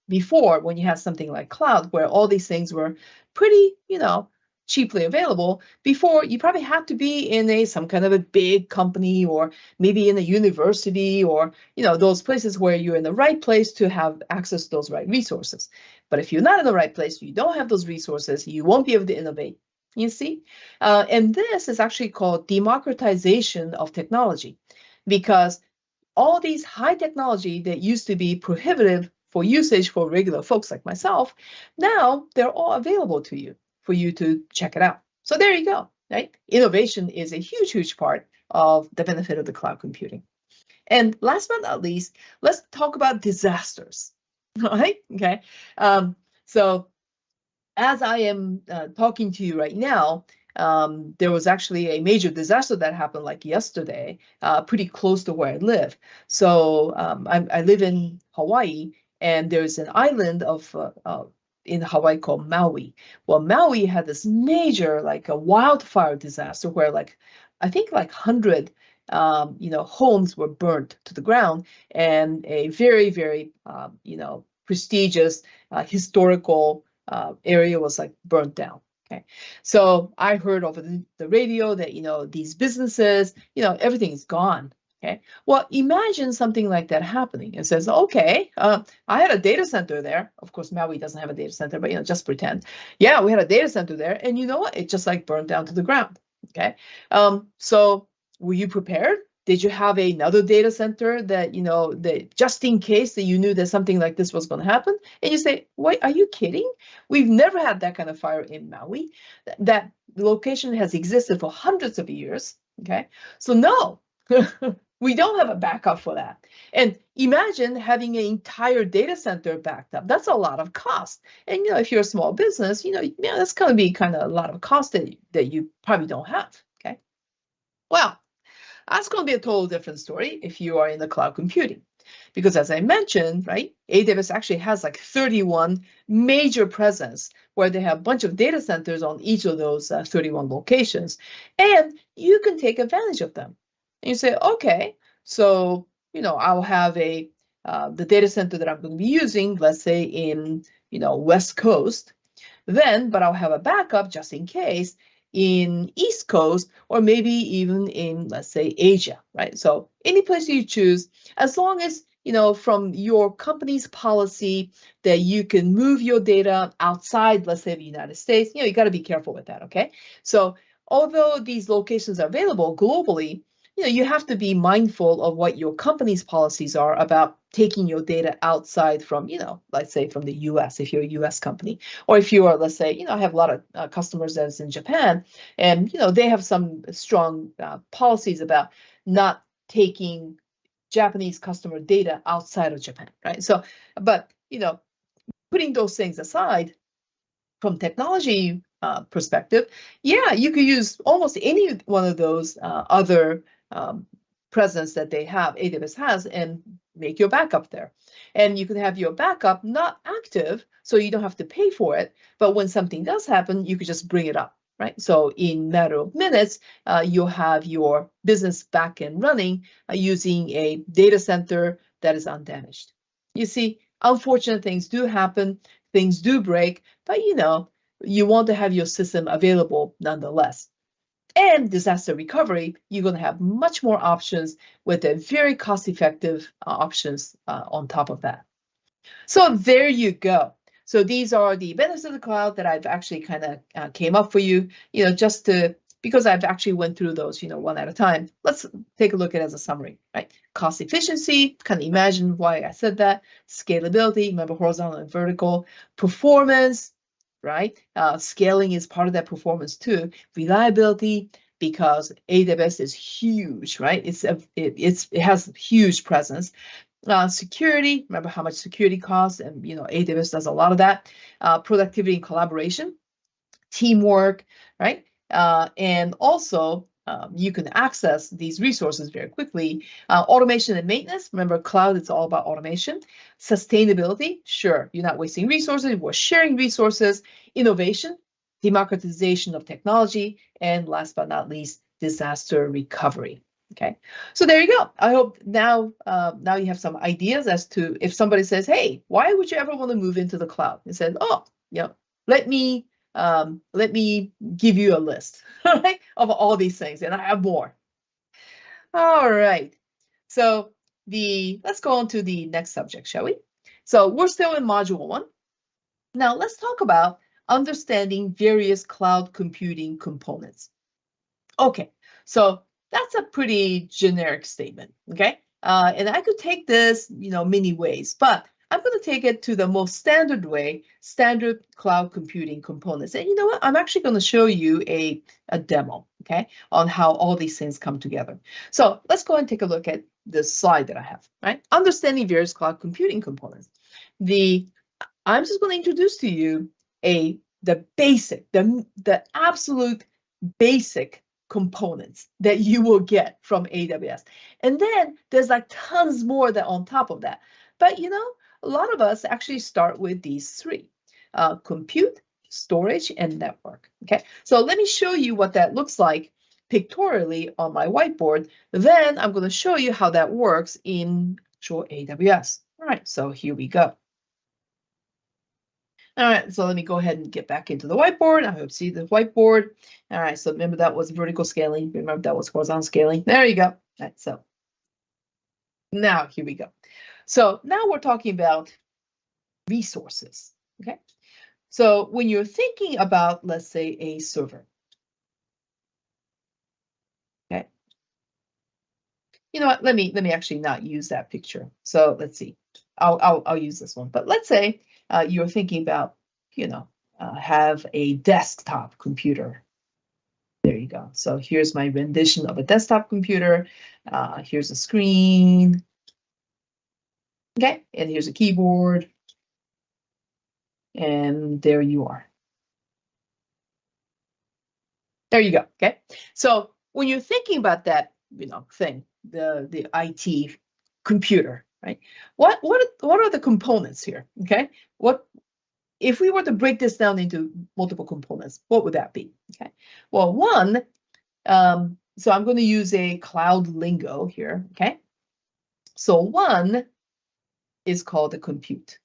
Speaker 3: before, when you had something like cloud, where all these things were pretty, cheaply available, before you probably had to be in some kind of a big company or maybe in a university or, those places where you're in the right place to have access to those right resources. But if you're not in the right place, you don't have those resources, you won't be able to innovate. You see? And this is actually called democratization of technology, because all these high technology that used to be prohibitive for usage for regular folks like myself, now they're all available to you for you to check it out. So there you go, right? Innovation is a huge, huge part of the benefit of the cloud computing. And last but not least, let's talk about disasters, right? Okay. So as I am talking to you right now, there was actually a major disaster that happened like yesterday, pretty close to where I live. So I live in Hawaii, and there's an island in Hawaii called Maui. Well, Maui had this major, like a wildfire disaster where I think like 100 homes were burnt to the ground, and a very, very, prestigious historical area was like burnt down. Okay, so I heard over the radio that these businesses, everything is gone. Okay, well, imagine something like that happening. It says, okay, I had a data center there. Of course, Maui doesn't have a data center, but just pretend. Yeah, we had a data center there, and you know what? It just like burned down to the ground. Okay, so were you prepared? Did you have another data center that, that just in case that you knew that something like this was going to happen? And you say, wait, are you kidding? We've never had that kind of fire in Maui. That location has existed for hundreds of years. Okay, so no, we don't have a backup for that. And imagine having an entire data center backed up. That's a lot of cost. And if you're a small business, that's going to be kind of a lot of cost that you probably don't have. Okay, well, that's going to be a total different story if you are in the cloud computing. Because as I mentioned, right, AWS actually has like 31 major presence where they have a bunch of data centers on each of those 31 locations. And you can take advantage of them. And you say, okay, so, I'll have the data center that I'm going to be using, let's say in, West Coast. But I'll have a backup just in case in East Coast, or maybe even in, let's say, Asia, right? So any place you choose, as long as, from your company's policy that you can move your data outside, let's say, the United States, you got to be careful with that, okay? So although these locations are available globally, you have to be mindful of what your company's policies are about taking your data outside from, let's say from the US, if you're a US company, or if you are, let's say, I have a lot of customers that's in Japan, and, they have some strong policies about not taking Japanese customer data outside of Japan, right? So, but, putting those things aside, from technology perspective, yeah, you could use almost any one of those other presence that they have, AWS has, and make your backup there. And you can have your backup not active, so you don't have to pay for it. But when something does happen, you could just bring it up, right? So in a matter of minutes, you'll have your business back and running using a data center that is undamaged. You see, unfortunate things do happen, things do break, but you want to have your system available nonetheless. And disaster recovery, you're going to have much more options with a very cost-effective options on top of that. So there you go. So these are the benefits of the cloud that I've actually kind of came up for you, just because I've actually went through those, one at a time. Let's take a look at it as a summary, right? Cost efficiency, kind of imagine why I said that. Scalability, remember horizontal and vertical. Performance, right? Scaling is part of that performance too. Reliability, because AWS is huge, right? It has huge presence. Security, remember how much security costs, and AWS does a lot of that. Productivity and collaboration, teamwork, right? And also you can access these resources very quickly. Automation and maintenance, remember cloud, it's all about automation. Sustainability, sure, you're not wasting resources, we're sharing resources. Innovation, democratization of technology, and last but not least, disaster recovery. Okay, so there you go. I hope now you have some ideas as to if somebody says, hey, why would you ever want to move into the cloud? And said, oh, let me give you a list, right, of all these things, and I have more. All right, so let's go on to the next subject, shall we? So we're still in module 1. Now let's talk about understanding various cloud computing components. Okay, so that's a pretty generic statement, okay? And I could take this, many ways, but I'm going to take it to the most standard way, standard cloud computing components. And you know what? I'm actually going to show you a demo, okay, on how all these things come together. So let's go and take a look at this slide that I have, right? Understanding various cloud computing components. I'm just going to introduce to you the basic, the absolute basic components that you will get from AWS. And then there's like tons more that on top of that. But you know, a lot of us actually start with these three, compute, storage, and network. Okay, so let me show you what that looks like pictorially on my whiteboard. Then I'm going to show you how that works in actual AWS. All right, so here we go. All right, so let me go ahead and get back into the whiteboard. I hope you see the whiteboard. All right, so remember that was vertical scaling. Remember that was horizontal scaling. There you go. All right, so now here we go. So now we're talking about resources, okay? So when you're thinking about, let's say, a server, okay? You know what, let me actually not use that picture. So let's see, I'll use this one. But let's say you're thinking about, you know, have a desktop computer. There you go. So here's my rendition of a desktop computer. Here's a screen. Okay, and here's a keyboard. And there you are. There you go. Okay. So when you're thinking about that, you know, thing, the IT computer, right? What are the components here? Okay. What if we were to break this down into multiple components, what would that be? Okay. Well, one, so I'm going to use a cloud lingo here. Okay. So one is called the compute.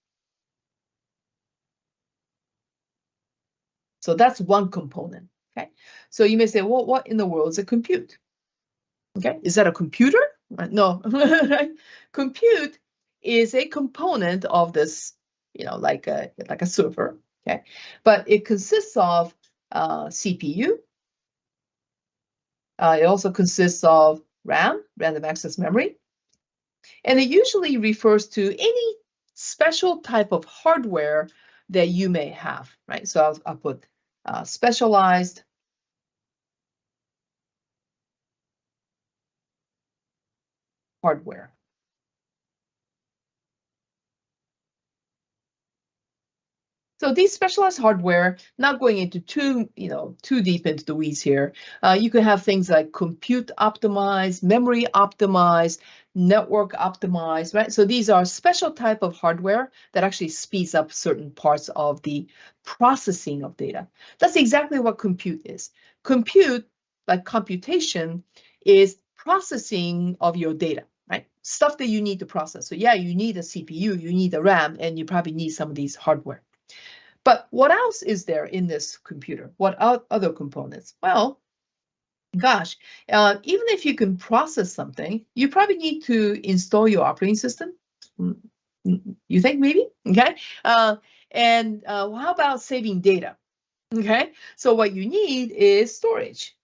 Speaker 3: So that's one component. Okay. So you may say, well, what in the world is a compute? Okay. Is that a computer? No. Compute is a component of this, you know, like a server. Okay. But it consists of CPU. It also consists of RAM, random access memory. And it usually refers to any special type of hardware that you may have, right? So I'll put specialized hardware. So these specialized hardware, not going into too deep into the weeds here, you can have things like compute optimized, memory optimized, network optimized, right? So these are special type of hardware that actually speeds up certain parts of the processing of data. That's exactly what compute is. Compute, like computation, is processing of your data, right? Stuff that you need to process. So yeah, you need a CPU, you need a RAM, and you probably need some of these hardware. But what else is there in this computer? What other components? Well, gosh, even if you can process something, you probably need to install your operating system. You think maybe? Okay. And how about saving data? Okay. So what you need is storage.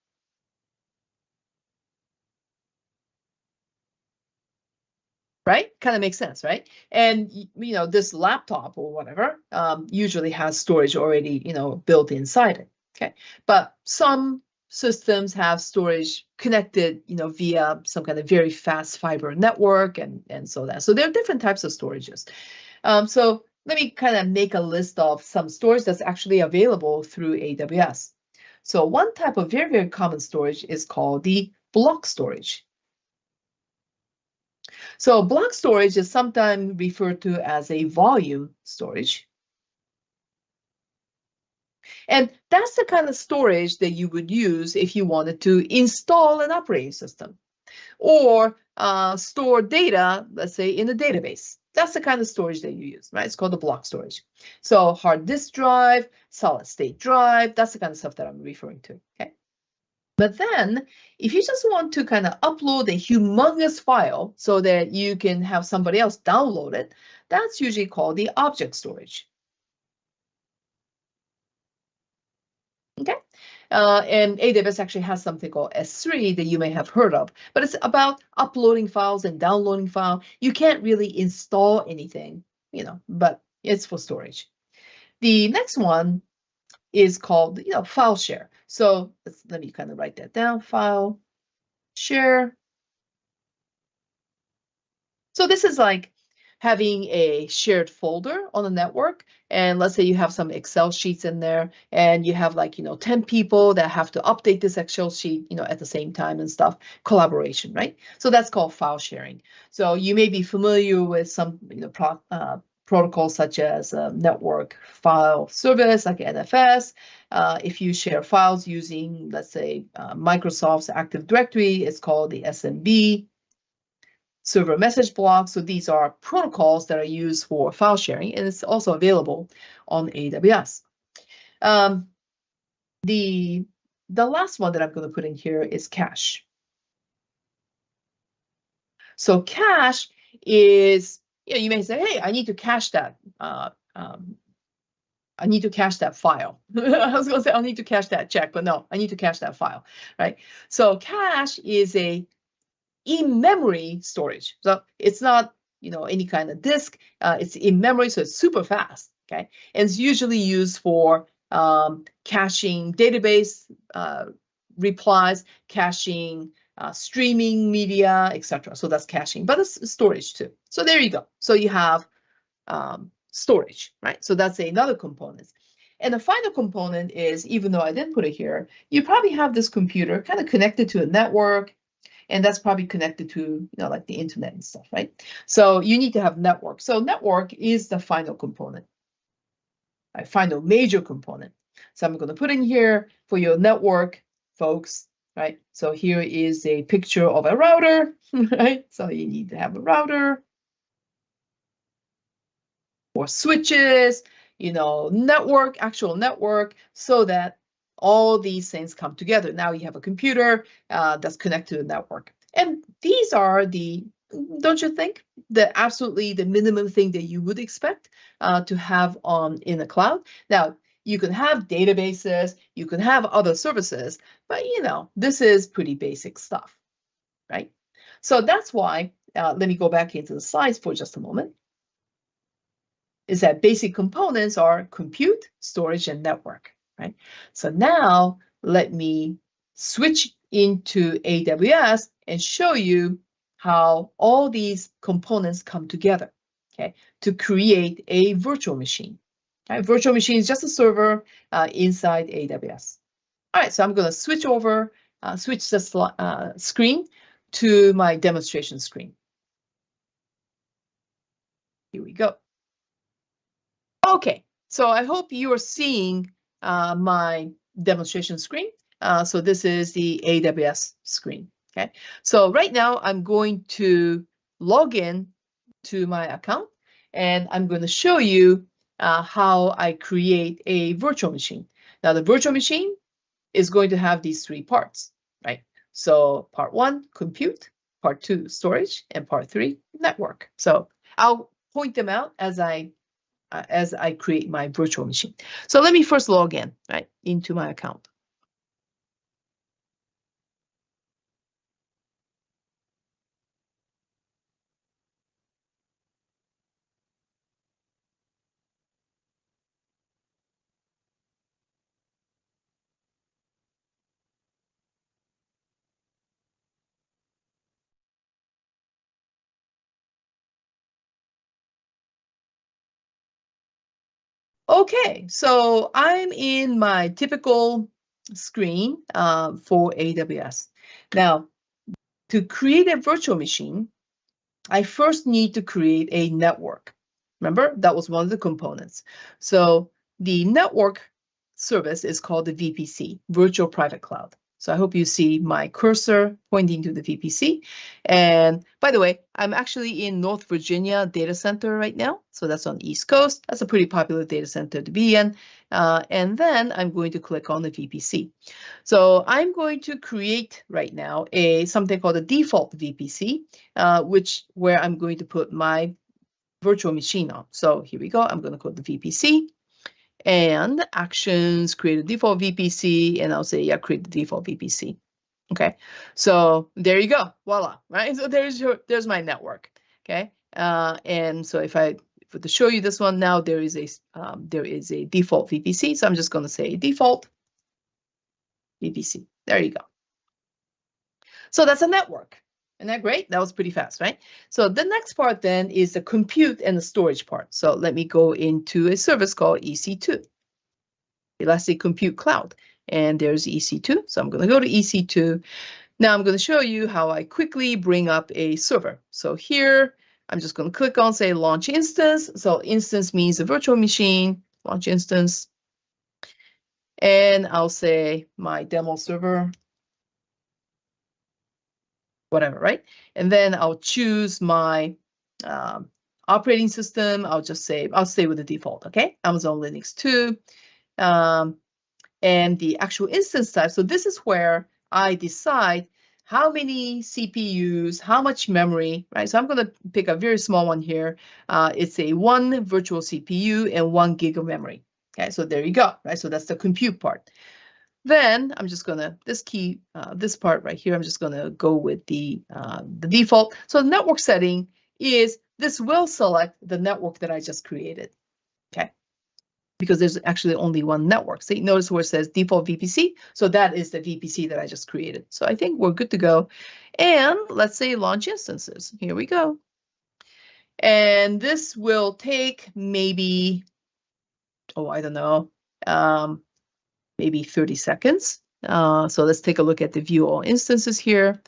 Speaker 3: Right? Kind of makes sense, right? And you know, this laptop or whatever usually has storage already, you know, built inside it. Okay, but some systems have storage connected, you know, via some kind of very fast fiber network, and so that. So there are different types of storages. So let me kind of make a list of some storage that's actually available through AWS. So one type of very, very common storage is called the block storage. So block storage is sometimes referred to as a volume storage. And that's the kind of storage that you would use if you wanted to install an operating system or store data, let's say, in a database. That's the kind of storage that you use, right? It's called the block storage. So hard disk drive, solid state drive, that's the kind of stuff that I'm referring to, okay? But then if you just want to kind of upload a humongous file so that you can have somebody else download it, that's usually called the object storage. Okay. And AWS actually has something called S3 that you may have heard of, but it's about uploading files and downloading files. You can't really install anything, but it's for storage. The next one is called, file share. So let me kind of write that down, file share. So this is like having a shared folder on the network. And let's say you have some Excel sheets in there and you have like, 10 people that have to update this Excel sheet, at the same time and stuff, collaboration, right? So that's called file sharing. So you may be familiar with some, protocols such as network file service like NFS. If you share files using, let's say, Microsoft's Active Directory, it's called the SMB. Server message block. So these are protocols that are used for file sharing, and it's also available on AWS. The last one that I'm going to put in here is cache. So cache is, you may say, hey, I need to cache that. I need to cache that file. I was going to say I need to cache that check, but no, I need to cache that file, right? So cache is a in-memory storage. So it's not, any kind of disk. It's in memory, so it's super fast. Okay, and it's usually used for caching database replies, caching streaming media, etc. So that's caching, but it's storage too. So there you go. So you have storage, right? So that's another component. And the final component is, even though I didn't put it here, you probably have this computer kind of connected to a network. And that's probably connected to, like the internet and stuff, right? So you need to have network. So network is the final component, right? Final major component. So I'm going to put in here for your network, folks, right? So here is a picture of a router, right? So you need to have a router or switches, network, actual network, so that all these things come together. Now you have a computer that's connected to the network. And these are don't you think, absolutely the minimum thing that you would expect to have in the cloud. Now, you can have databases, you can have other services, but this is pretty basic stuff, right? So that's why, let me go back into the slides for just a moment, is that basic components are compute, storage, and network, right? So now let me switch into AWS and show you how all these components come together, okay, to create a virtual machine. Right? Virtual machine is just a server inside AWS. All right, so I'm going to switch the screen to my demonstration screen. Here we go. Okay, so I hope you are seeing my demonstration screen. So this is the AWS screen, okay? So right now I'm going to log in to my account and I'm going to show you how I create a virtual machine. Now the virtual machine is going to have these three parts, right? So part one, compute, part two, storage, and part three, network. So I'll point them out as I create my virtual machine. So let me first log in, right, into my account. Okay, so I'm in my typical screen for AWS. Now, to create a virtual machine, I first need to create a network. Remember, that was one of the components. So the network service is called the VPC, Virtual Private Cloud. So I hope you see my cursor pointing to the VPC. And by the way, I'm actually in North Virginia data center right now. So that's on the East Coast. That's a pretty popular data center to be in. And then I'm going to click on the VPC. So I'm going to create right now something called a default VPC, where I'm going to put my virtual machine on. So here we go. I'm going to call the VPC. And actions, create a default VPC, and I'll say, yeah, create the default VPC. Okay, so there you go, voila, right? So there's my network, okay? And so if I to show you this one now, there is a default VPC. So I'm just going to say default VPC. There you go. So that's a network. Isn't that great? That was pretty fast, right? So the next part then is the compute and the storage part. So let me go into a service called EC2, Elastic Compute Cloud. And there's EC2. So I'm going to go to EC2. Now I'm going to show you how I quickly bring up a server. So here, I'm just going to click on, say, launch instance. So instance means a virtual machine, launch instance. And I'll say my demo server, whatever, right? And then I'll choose my operating system. I'll stay with the default, okay? Amazon Linux 2. And the actual instance type. So this is where I decide how many CPUs, how much memory, right? So I'm going to pick a very small one here. It's a 1 virtual CPU and 1 gig of memory. Okay, so there you go, right? So that's the compute part. Then I'm just going to, this part right here, I'm just going to go with the default. So the network setting is, this will select the network that I just created, okay? Because there's actually only one network. So you notice where it says default VPC. So that is the VPC that I just created. So I think we're good to go. And let's say launch instances. Here we go. And this will take maybe, I don't know, maybe 30 seconds. So let's take a look at the view all instances here.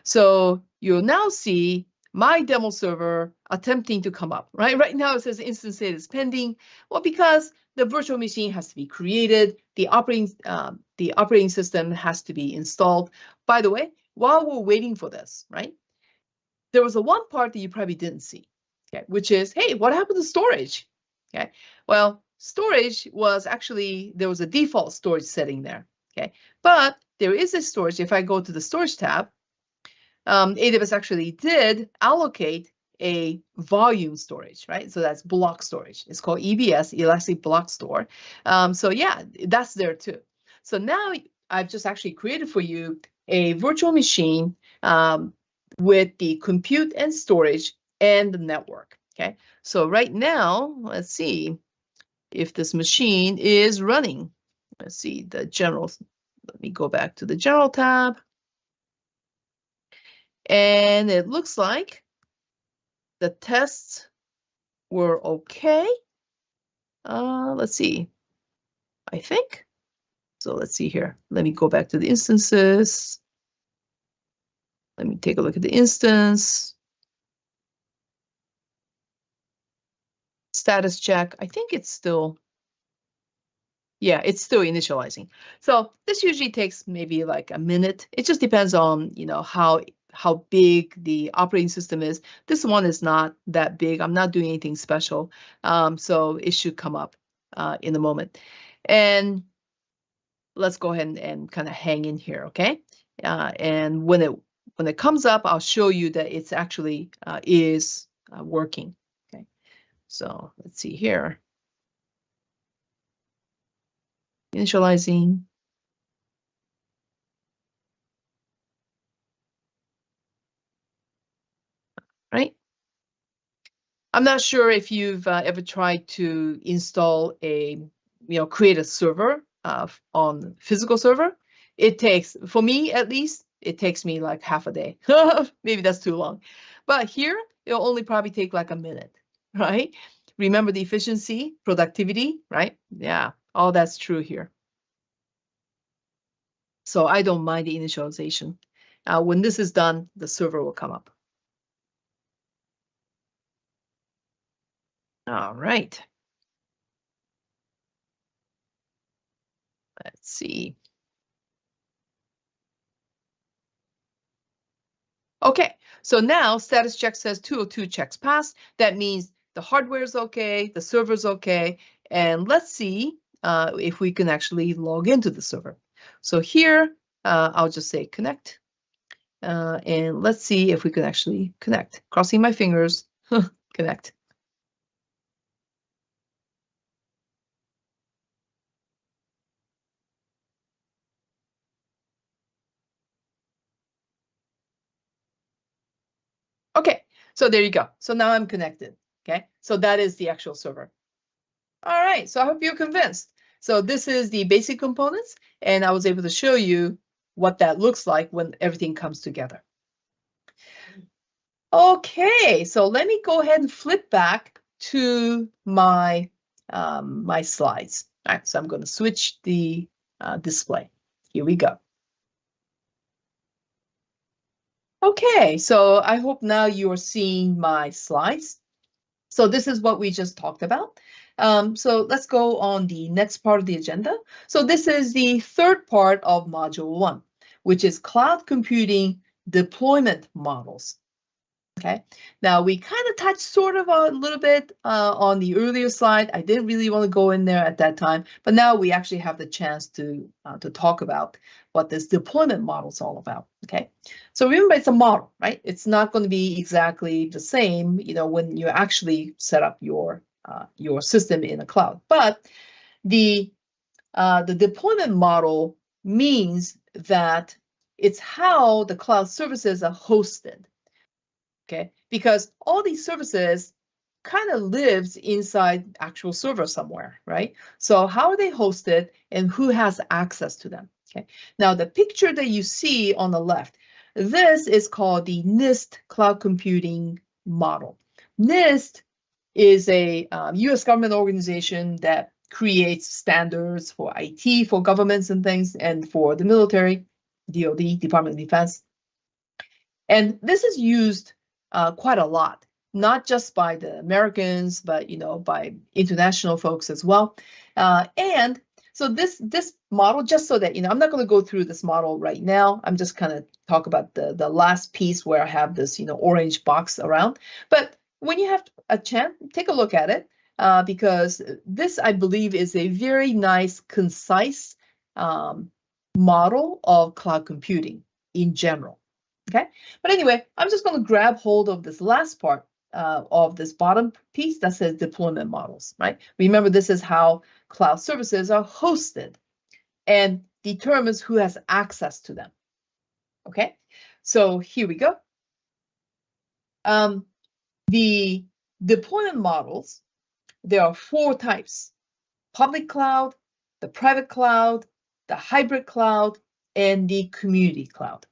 Speaker 3: So you'll now see my demo server attempting to come up, right? Right now it says instance state is pending. Well, because the virtual machine has to be created, the operating system has to be installed. By the way, while we're waiting for this, right, there was one part that you probably didn't see, okay, which is, hey, what happened to storage? Okay, well, storage was actually, there was a default storage setting there, okay, but there is a storage. If I go to the storage tab, AWS actually did allocate a volume storage, right? So that's block storage. It's called EBS, Elastic Block Store. So yeah, that's there too. So now I've just actually created for you a virtual machine with the compute and storage and the network, okay? So right now, let's see if this machine is running. Let's see the general, let me go back to the general tab. And it looks like the tests were okay. Let's see, I think. So let's see here. Let me go back to the instances. Let me take a look at the instance. Status check. I think it's still, yeah, it's still initializing. So this usually takes maybe like a minute. It just depends on, how big the operating system is. This one is not that big. I'm not doing anything special. So it should come up in a moment. And let's go ahead and kind of hang in here, okay? And when it comes up, I'll show you that it's actually is working, okay? So let's see here. Initializing. Right? I'm not sure if you've ever tried to install create a server on physical server. It takes, for me at least, it takes me like half a day. Maybe that's too long. But here, it'll only probably take like a minute, right? Remember the efficiency, productivity, right? Yeah, all that's true here. So I don't mind the initialization. When this is done, the server will come up. All right. Let's see. Okay, so now status check says 202 checks passed. That means the hardware is okay, the server's okay, and let's see if we can actually log into the server. So here, I'll just say connect, and let's see if we can actually connect. Crossing my fingers, connect. Okay, so there you go. So now I'm connected. Okay, so that is the actual server. All right, so I hope you're convinced. So this is the basic components, and I was able to show you what that looks like when everything comes together. Okay, so let me go ahead and flip back to my my slides. All right, so I'm going to switch the display. Here we go. Okay, so I hope now you are seeing my slides. So this is what we just talked about. So let's go on the next part of the agenda. So this is the third part of Module 1, which is cloud computing deployment models. Okay, now we kind of touched sort of a little bit on the earlier slide. I didn't really want to go in there at that time, but now we actually have the chance to talk about what this deployment model is all about. Okay, so remember it's a model, right? It's not going to be exactly the same, you know, when you actually set up your system in a cloud. But the deployment model means that it's how the cloud services are hosted. Okay, because all these services kind of lives inside actual server somewhere, right? So how are they hosted and who has access to them? Okay, now the picture that you see on the left, this is called the NIST cloud computing model. NIST is a US government organization that creates standards for IT, for governments and things, and for the military, DoD, Department of Defense. And this is used quite a lot, not just by the Americans, but by international folks as well. And so this model, just so that I'm not going to go through this model right now. I'm just kind of talk about the last piece where I have this orange box around. But when you have a chance, take a look at it because this, I believe, is a very nice, concise model of cloud computing in general. Okay, but anyway, I'm just going to grab hold of this last part of this bottom piece that says deployment models, right? Remember, this is how cloud services are hosted and determines who has access to them. Okay, so here we go. The deployment models, there are 4 types: public cloud, the private cloud, the hybrid cloud, and the community cloud.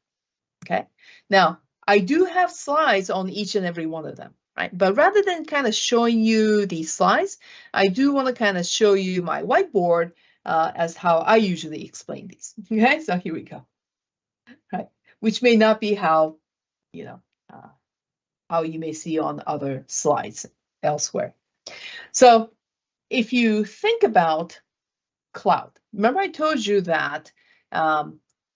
Speaker 3: Okay, now I do have slides on each and every one of them, right? But rather than kind of showing you these slides, I do want to kind of show you my whiteboard as how I usually explain these. Okay, so here we go. Right, which may not be how how you may see on other slides elsewhere. So if you think about cloud, remember I told you that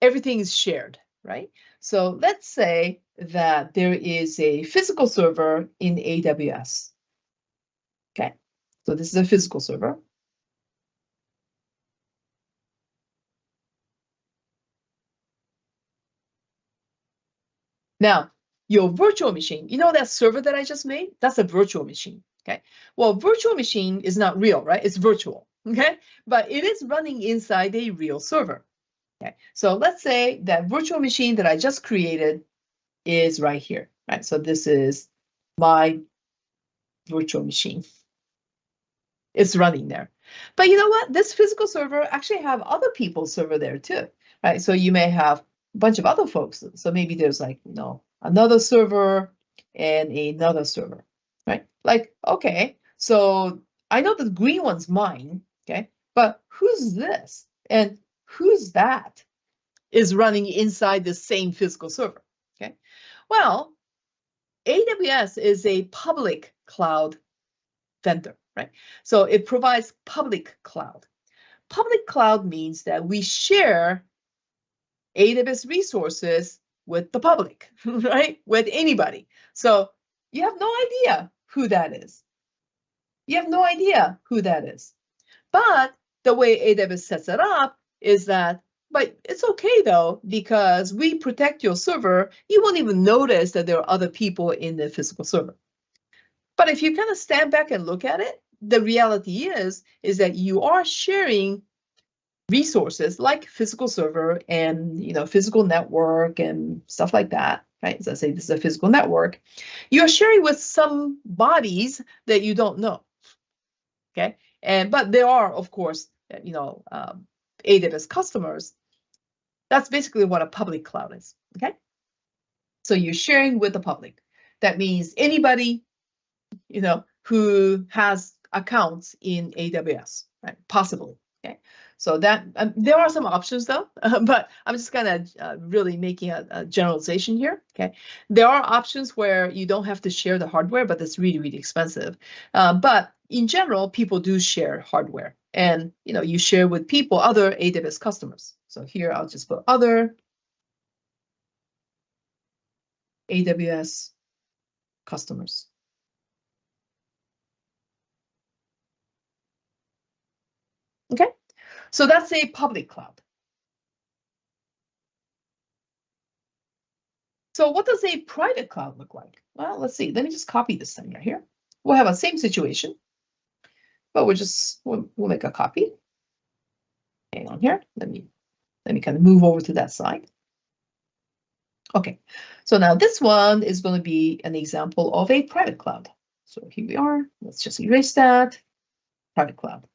Speaker 3: everything is shared, right? So let's say that there is a physical server in AWS. Okay, so this is a physical server. Now, your virtual machine, that server that I just made? That's a virtual machine, okay? Well, virtual machine is not real, right? It's virtual, okay? But it is running inside a real server, okay? So let's say that virtual machine that I just created is right here, right? So this is my virtual machine. It's running there. But you know what? This physical server actually have other people's server there too, right? So you may have a bunch of other folks. So maybe there's like, another server and another server, right? Like, okay, so I know the green one's mine, okay? But who's this? And who's that is running inside the same physical server, okay? Well, AWS is a public cloud vendor, right? So it provides public cloud. Public cloud means that we share AWS resources with the public, right? With anybody. So you have no idea who that is. You have no idea who that is. But the way AWS sets it up is that, but it's okay though, because we protect your server. You won't even notice that there are other people in the physical server. But if you kind of stand back and look at it, the reality is that you are sharing resources like physical server and physical network and stuff like that right? So let's say this is a physical network. You're sharing with some bodies that you don't know, okay? But there are, of course, AWS customers. That's basically what a public cloud is, okay? So you're sharing with the public. That means anybody, who has accounts in AWS, right? Possibly, okay? So that there are some options though, but I'm just kind of really making a generalization here, okay? There are options where you don't have to share the hardware, but it's really, really expensive. But in general, people do share hardware, and you share with people, other AWS customers. So here I'll just put other AWS customers. Okay, so that's a public cloud. So what does a private cloud look like? Well, let's see. Let me just copy this thing right here. We'll have a same situation, but we'll make a copy. Hang on here. Let me kind of move over to that side. Okay, so now this one is going to be an example of a private cloud. So here we are. Let's just erase that. Private cloud.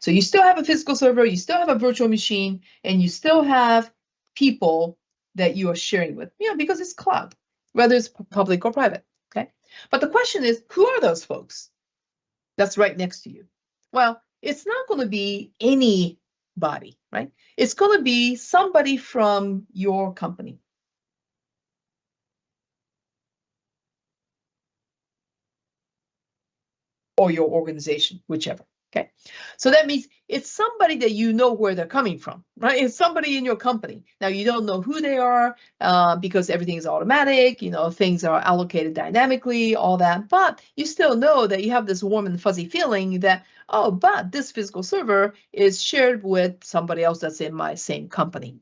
Speaker 3: So you still have a physical server, you still have a virtual machine, and you still have people that you are sharing with, because it's cloud, whether it's public or private, okay? But the question is, who are those folks that's right next to you? Well, it's not going to be anybody, right? It's going to be somebody from your company. Or your organization, whichever. Okay, so that means it's somebody that you know where they're coming from, right? It's somebody in your company. Now you don't know who they are because everything is automatic, things are allocated dynamically, all that, but you still know that you have this warm and fuzzy feeling that, oh, but this physical server is shared with somebody else that's in my same company.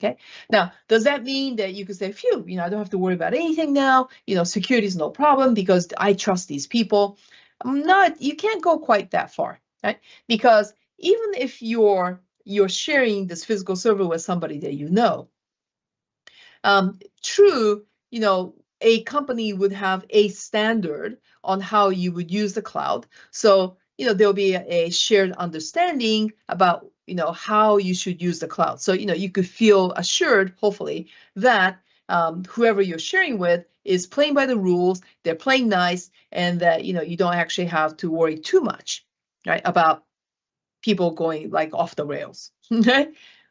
Speaker 3: Okay. Now, does that mean that you could say, phew, I don't have to worry about anything now, security is no problem because I trust these people? You can't go quite that far, right? Because even if you're sharing this physical server with somebody that you know, true, a company would have a standard on how you would use the cloud. So, there'll be a shared understanding about, how you should use the cloud. So, you could feel assured, hopefully, that whoever you're sharing with is playing by the rules, they're playing nice, and that, you don't actually have to worry too much, right, about people going like off the rails. Okay?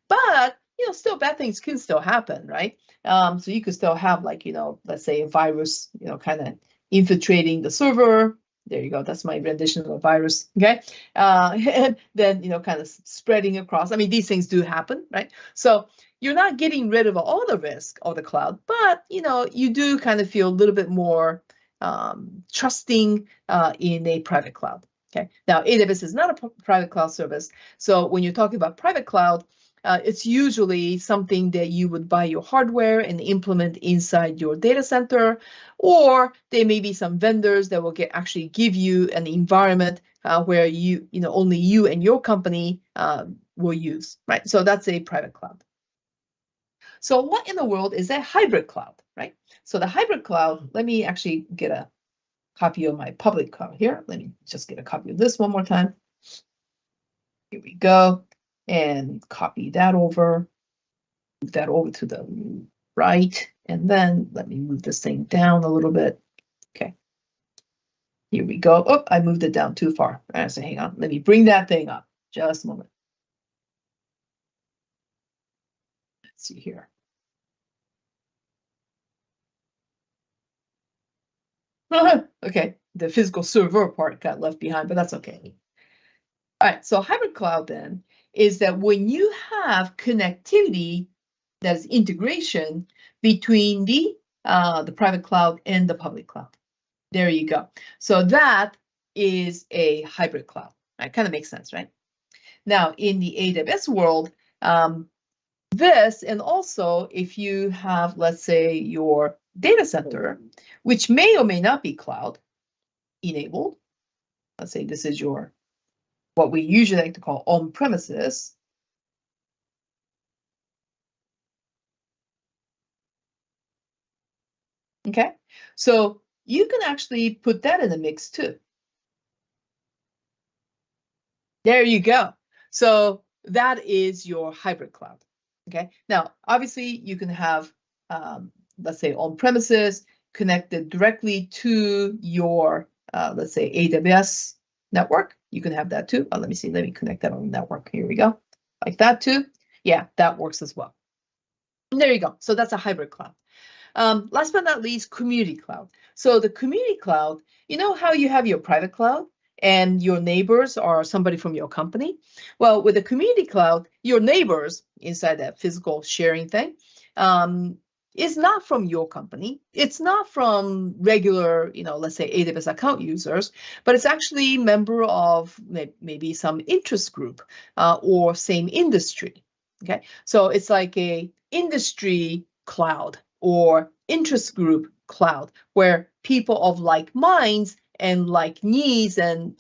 Speaker 3: But still bad things can still happen, right? So you could still have like, let's say a virus, kind of infiltrating the server. There you go. That's my rendition of a virus. Okay. And then, kind of spreading across. I mean, these things do happen, right? So you're not getting rid of all the risk of the cloud, but, you do kind of feel a little bit more trusting in a private cloud. Okay. Now, AWS is not a private cloud service. So when you're talking about private cloud, it's usually something that you would buy your hardware and implement inside your data center, or there may be some vendors that will actually give you an environment where only you and your company will use, right? So that's a private cloud. So what in the world is a hybrid cloud, right? So the hybrid cloud, let me actually get a copy of my public cloud here. Let me just get a copy of this one more time. Here we go. And copy that over. Move that over to the right. And then let me move this thing down a little bit. Okay. Here we go. Oh, I moved it down too far. So hang on. Let me bring that thing up. Just a moment. Let's see here. Okay, the physical server part got left behind, but that's okay. All right, so hybrid cloud then is that when you have connectivity, that is integration between the private cloud and the public cloud. There you go. So that is a hybrid cloud. That kind of makes sense, right? Now, in the AWS world, this, and also if you have, let's say, your data center, which may or may not be cloud enabled. Let's say this is your, what we usually like to call on-premises. Okay, so you can actually put that in the mix too. There you go. So that is your hybrid cloud. Okay, now obviously you can have, let's say, on premises connected directly to your, let's say, AWS network. You can have that too. Let me see. Let me connect that on the network. Here we go. Like that too. Yeah, that works as well. And there you go. So that's a hybrid cloud. Last but not least, community cloud. So the community cloud, you know how you have your private cloud and your neighbors are somebody from your company? Well, with the community cloud, your neighbors inside that physical sharing thing is not from your company. It's not from regular, let's say AWS account users, but it's actually member of maybe some interest group or same industry. Okay, so it's like a industry cloud or interest group cloud where people of like minds and like needs and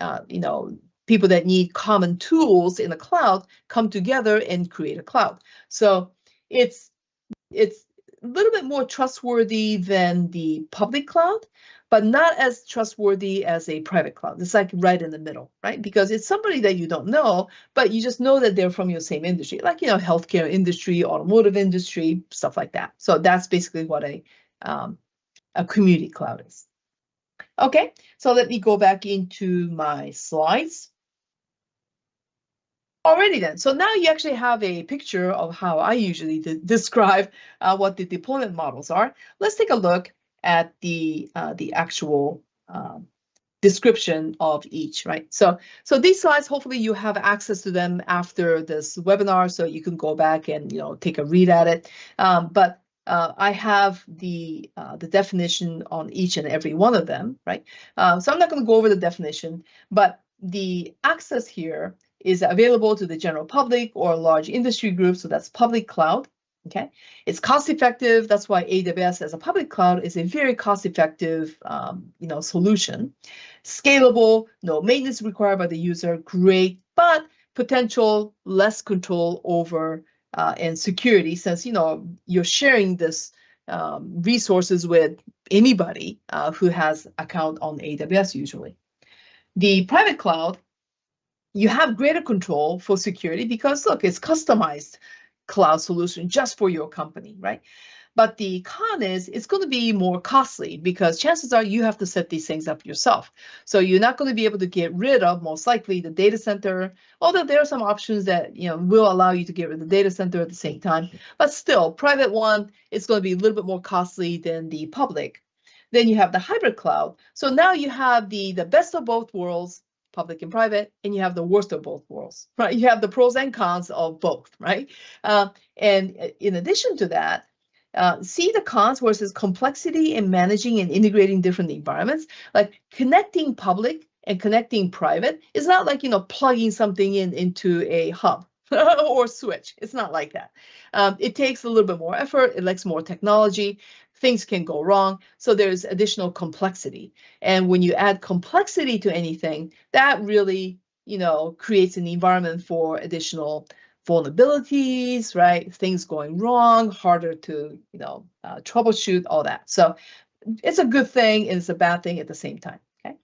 Speaker 3: people that need common tools in the cloud come together and create a cloud. So it's a little bit more trustworthy than the public cloud, but not as trustworthy as a private cloud. It's like right in the middle, right? Because it's somebody that you don't know, but you just know that they're from your same industry, like, healthcare industry, automotive industry, stuff like that. So that's basically what a community cloud is. Okay, so let me go back into my slides. Alrighty then, so now you actually have a picture of how I usually describe what the deployment models are. Let's take a look at the actual description of each, right? So these slides, hopefully you have access to them after this webinar, so you can go back and take a read at it. But I have the definition on each and every one of them, right? So I'm not going to go over the definition, but the access here is available to the general public or large industry groups, so that's public cloud. Okay, it's cost effective. That's why AWS as a public cloud is a very cost effective, solution. Scalable, no maintenance required by the user, great, but potential less control over and security, since you're sharing this resources with anybody who has account on AWS usually. The private cloud, you have greater control for security because look, it's customized cloud solution just for your company, right? But the con is it's going to be more costly because chances are you have to set these things up yourself. So you're not going to be able to get rid of, most likely, the data center, although there are some options that will allow you to get rid of the data center at the same time. But still, private one, it's going to be a little bit more costly than the public. Then you have the hybrid cloud. So now you have the best of both worlds, public and private, and you have the worst of both worlds, right? You have the pros and cons of both, right? And in addition to that, see the cons versus complexity in managing and integrating different environments. Like connecting public and connecting private is not like plugging something into a hub or switch. It's not like that. It takes a little bit more effort. It likes more technology. Things can go wrong. So there's additional complexity. And when you add complexity to anything, that really, creates an environment for additional vulnerabilities, right? Things going wrong, harder to, troubleshoot, all that. So it's a good thing and it's a bad thing at the same time, okay?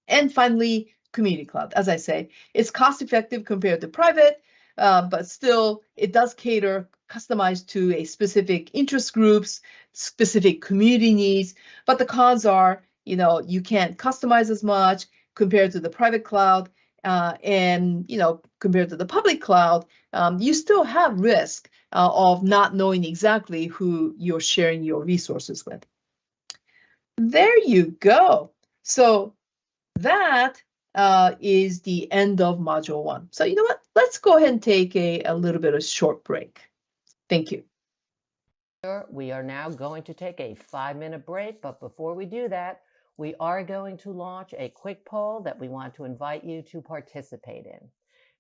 Speaker 3: And finally, community cloud. As I say, it's cost effective compared to private, but still it does cater, customized to a specific interest groups, specific community needs. But the cons are, you can't customize as much compared to the private cloud. And compared to the public cloud, you still have risk of not knowing exactly who you're sharing your resources with. There you go. So that is the end of module 1. So you know what? Let's go ahead and take a little bit of short break. Thank you.
Speaker 2: We are now going to take a 5-minute break, but before we do that, we are going to launch a quick poll that we want to invite you to participate in.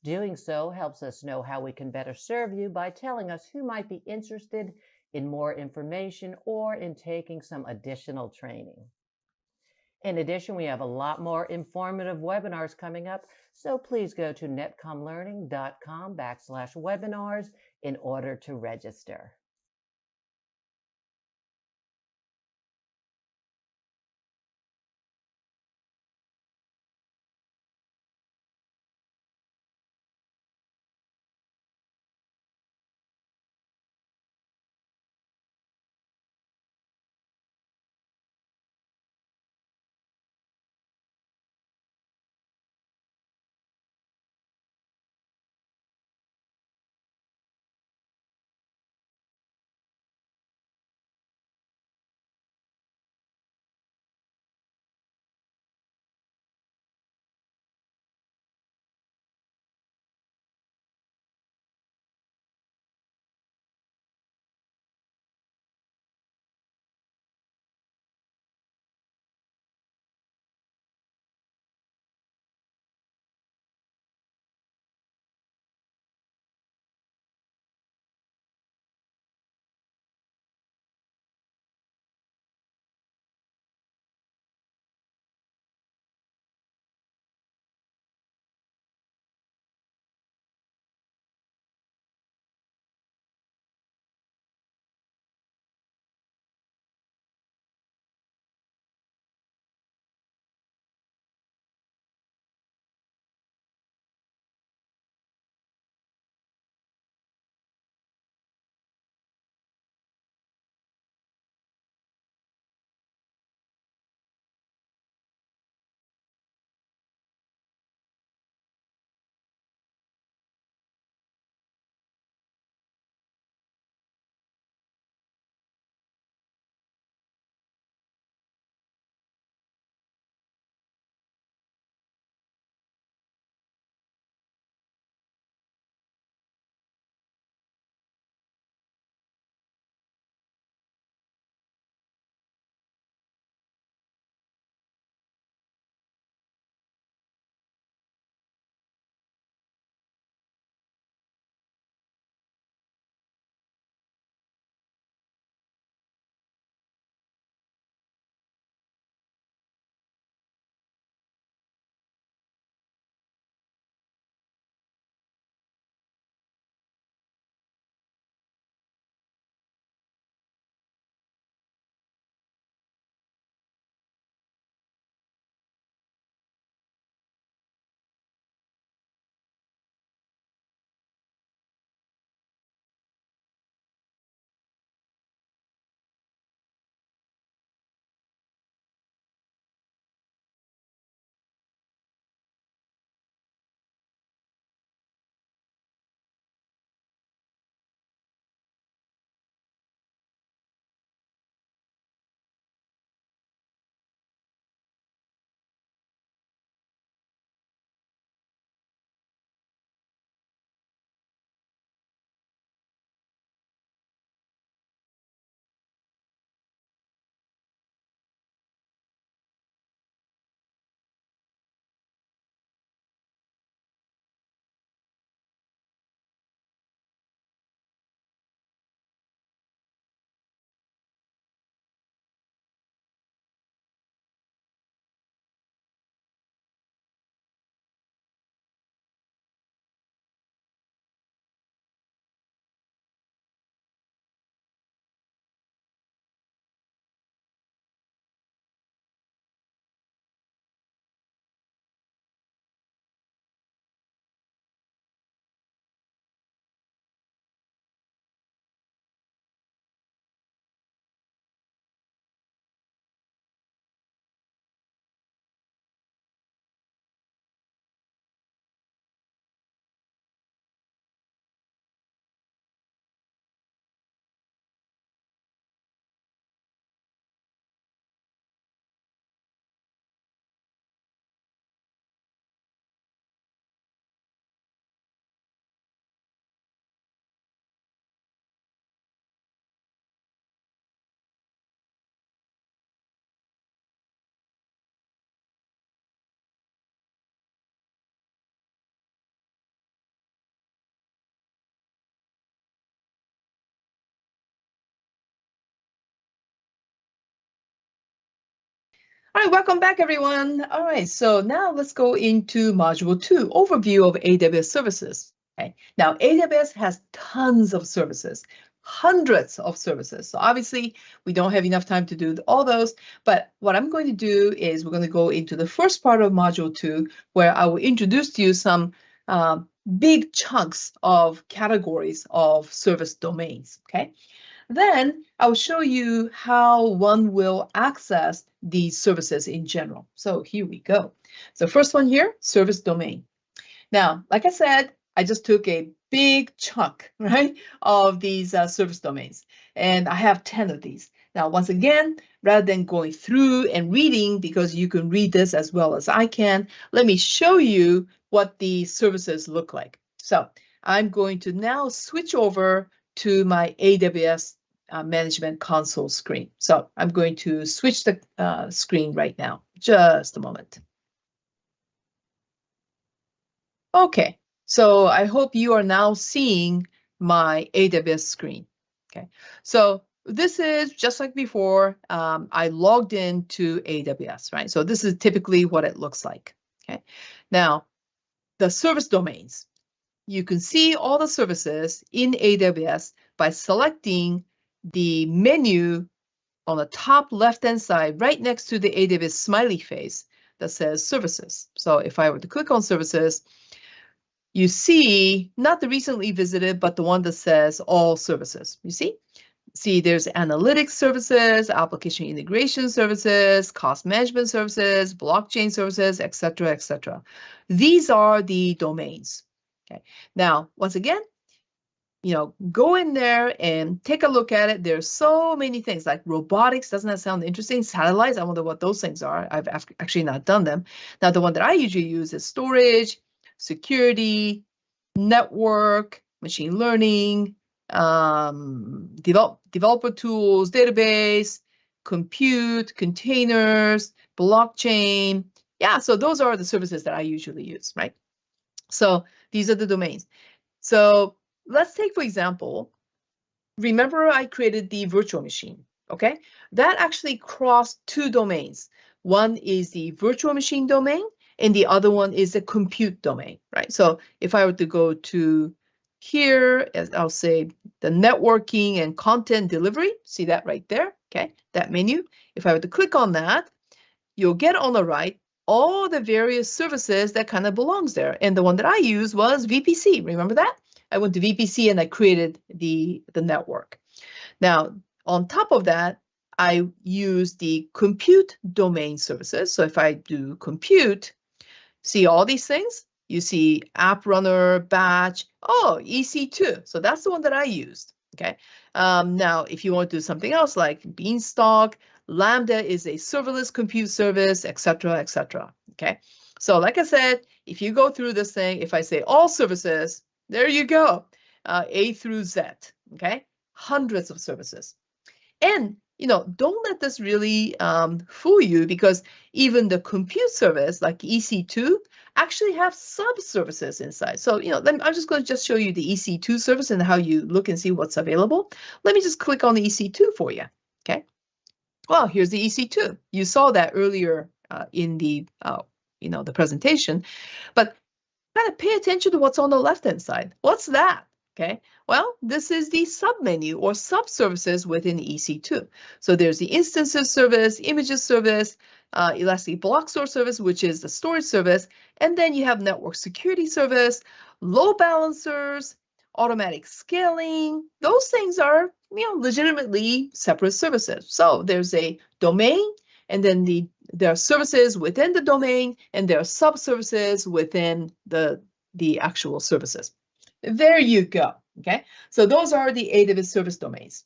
Speaker 2: Doing so helps us know how we can better serve you by telling us who might be interested in more information or in taking some additional training. In addition, we have a lot more informative webinars coming up, so please go to netcomlearning.com/webinars in order to register.
Speaker 3: All right, welcome back, everyone. All right, so now let's go into Module 2, Overview of AWS Services. Okay, now AWS has tons of services, hundreds of services. So obviously, we don't have enough time to do all those, but what I'm going to do is we're going to go into the first part of Module 2, where I will introduce to you some big chunks of categories of service domains, okay? Then I'll show you how one will access these services in general. So here we go. So first one here, service domain. Now, like I said, I just took a big chunk, right, of these service domains, and I have 10 of these. Now, once again, rather than going through and reading, because you can read this as well as I can, let me show you what the services look like. So I'm going to now switch over to my AWS Management Console screen. So I'm going to switch the screen right now. Just a moment. Okay, so I hope you are now seeing my AWS screen. Okay, so this is just like before. I logged into AWS, right? So this is typically what it looks like. Okay, now the service domains. You can see all the services in AWS by selecting the menu on the top left-hand side, right next to the AWS smiley face that says services. So if I were to click on services, you see not the recently visited, but the one that says all services. You see? See, there's analytics services, application integration services, cost management services, blockchain services, etc., etc. These are the domains. Okay. Now, once again, go in there and take a look at it. There's so many things like robotics. Doesn't that sound interesting? Satellites, I wonder what those things are. I've actually not done them. Now, the one that I usually use is storage, security, network, machine learning, developer tools, database, compute, containers, blockchain. Yeah, so those are the services that I usually use, right? So these are the domains. So let's take, for example, remember I created the virtual machine, okay? That actually crossed two domains. One is the virtual machine domain, and the other one is the compute domain, right? So if I were to go to here, as I'll say the networking and content delivery, see that right there, okay? That menu. If I were to click on that, you'll get on the right all the various services that kind of belongs there. And the one that I used was VPC. Remember that? I went to VPC and I created the network. Now, on top of that, I use the compute domain services. So if I do compute, see all these things? You see app runner, batch, oh, EC2. So that's the one that I used, okay? Now, if you want to do something else like Beanstalk, Lambda is a serverless compute service, etc., etc. Okay, so like I said, if you go through this thing, if I say all services, there you go, A through Z. Okay, hundreds of services, and don't let this really fool you, because even the compute service like EC2 actually have sub-services inside. So I'm just going to show you the EC2 service and how you look and see what's available. Let me just click on the EC2 for you. Okay. Well, here's the EC2. You saw that earlier in the the presentation, but kind of pay attention to what's on the left-hand side. What's that? Okay, well, this is the submenu or sub-services within EC2. So there's the instances service, images service, Elastic Block Store service, which is the storage service, and then you have network security service, load balancers, automatic scaling. Those things are legitimately separate services. So there's a domain, and then there are services within the domain, and there are sub-services within the actual services. There you go, okay? So those are the AWS service domains.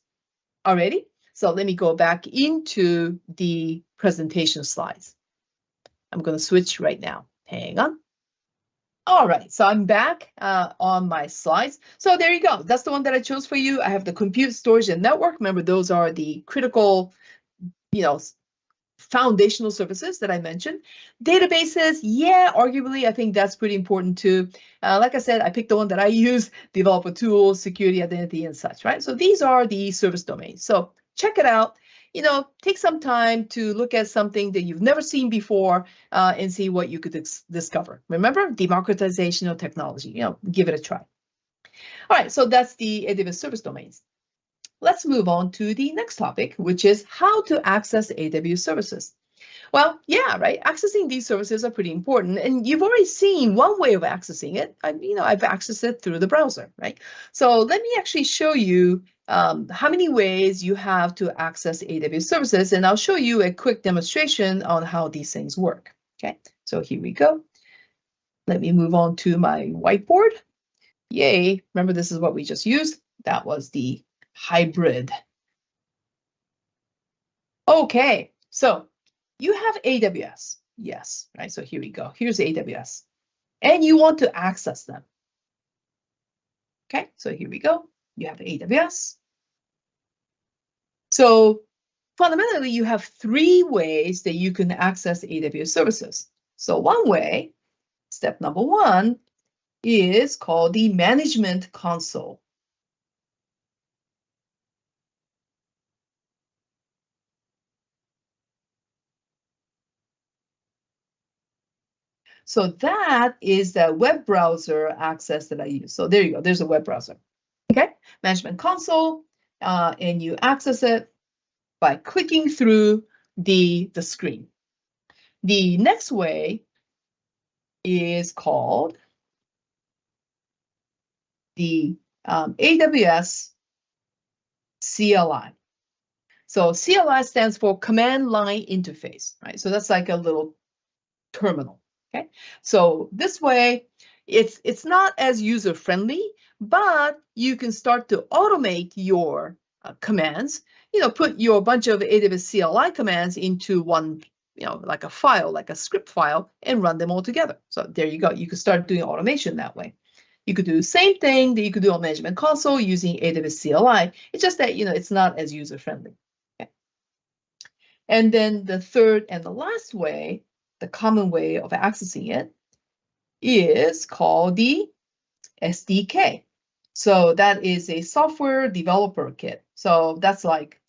Speaker 3: Alrighty, so let me go back into the presentation slides. I'm gonna switch right now, hang on. All right, so I'm back on my slides. So there you go, that's the one that I chose for you. I have the compute, storage, and network. Remember, those are the critical, foundational services that I mentioned. Databases, yeah, arguably, I think that's pretty important too. Like I said, I picked the one that I use, developer tools, security, identity, and such, right? So these are the service domains. So check it out. take some time to look at something that you've never seen before and see what you could discover. Remember, democratization of technology, give it a try. All right, so that's the AWS service domains. Let's move on to the next topic, which is how to access AWS services. Well, yeah, right. Accessing these services are pretty important, and you've already seen one way of accessing it. I've accessed it through the browser, right? So let me actually show you how many ways you have to access AWS services, and I'll show you a quick demonstration on how these things work. Okay, so here we go. Let me move on to my whiteboard. Yay! Remember, this is what we just used. That was the hybrid. Okay, so you have AWS. Yes, right? So here we go. Here's AWS. And you want to access them. Okay, so here we go. You have AWS. So fundamentally, you have 3 ways that you can access AWS services. So one way, step number 1, is called the Management Console. So that is the web browser access that I use. So there you go. There's a web browser. Okay, Management Console, and you access it by clicking through the screen. The next way is called the AWS CLI. So CLI stands for Command Line Interface, right? So that's like a little terminal. Okay, so this way it's not as user friendly, but you can start to automate your commands. Put your bunch of AWS CLI commands into one, like a file, like a script file, and run them all together. So there you go. You can start doing automation that way. You could do the same thing that you could do on Management Console using AWS CLI. It's just that it's not as user friendly. Okay. And then the third and the last way, the common way of accessing it, is called the SDK. So that is a software developer kit. So that's like,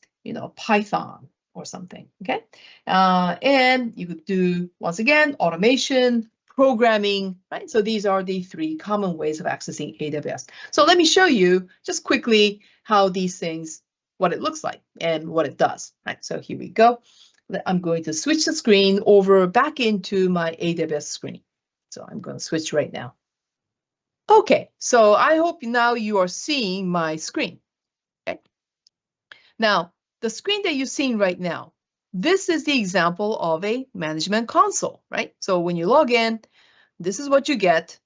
Speaker 3: Python or something, okay? And you could do, once again, automation, programming, right? So these are the 3 common ways of accessing AWS. So let me show you just quickly how these things, what it looks like and what it does, right? So here we go. I'm going to switch the screen over back into my AWS screen. So I'm going to switch right now. Okay, so I hope now you are seeing my screen. Okay. Now, the screen that you're seeing right now, this is the example of a management console, right? So when you log in, this is what you get.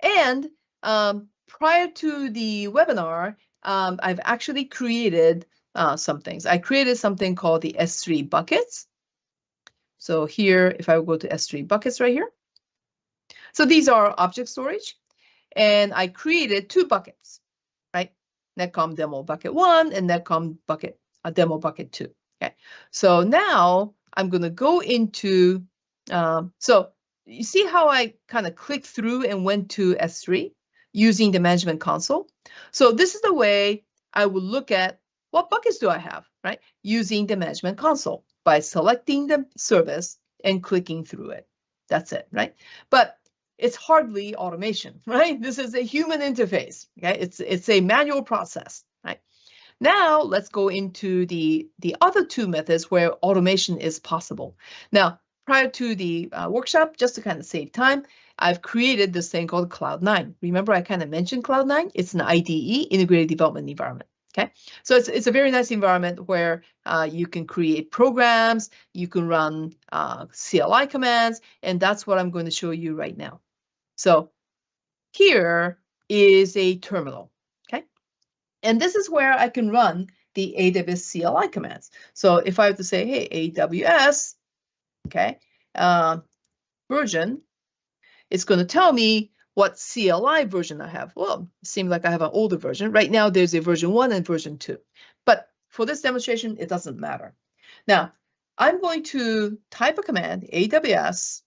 Speaker 3: And prior to the webinar, I've actually created some things. I created something called the S3 buckets. So here, if I go to S3 buckets right here. So these are object storage. And I created 2 buckets, right? Netcom demo bucket 1 and Netcom bucket demo bucket 2. Okay, so now I'm going to go into. So you see how I kind of clicked through and went to S3 using the Management Console. So this is the way I would look at what buckets do I have, right? Using the Management Console by selecting the service and clicking through it. That's it, right? But it's hardly automation, right? This is a human interface, okay? It's a manual process, right? Now let's go into the other 2 methods where automation is possible. Now, prior to the workshop, just to kind of save time, I've created this thing called Cloud9. Remember, I kind of mentioned Cloud9? It's an IDE, Integrated Development Environment. Okay, so it's a very nice environment where you can create programs, you can run CLI commands, and that's what I'm going to show you right now. So here is a terminal, okay? And this is where I can run the AWS CLI commands. So if I have to say, hey, AWS, okay, version, it's going to tell me what CLI version I have. Well, it seems like I have an older version. Right now, there's a version 1 and version 2. But for this demonstration, it doesn't matter. Now, I'm going to type a command, AWS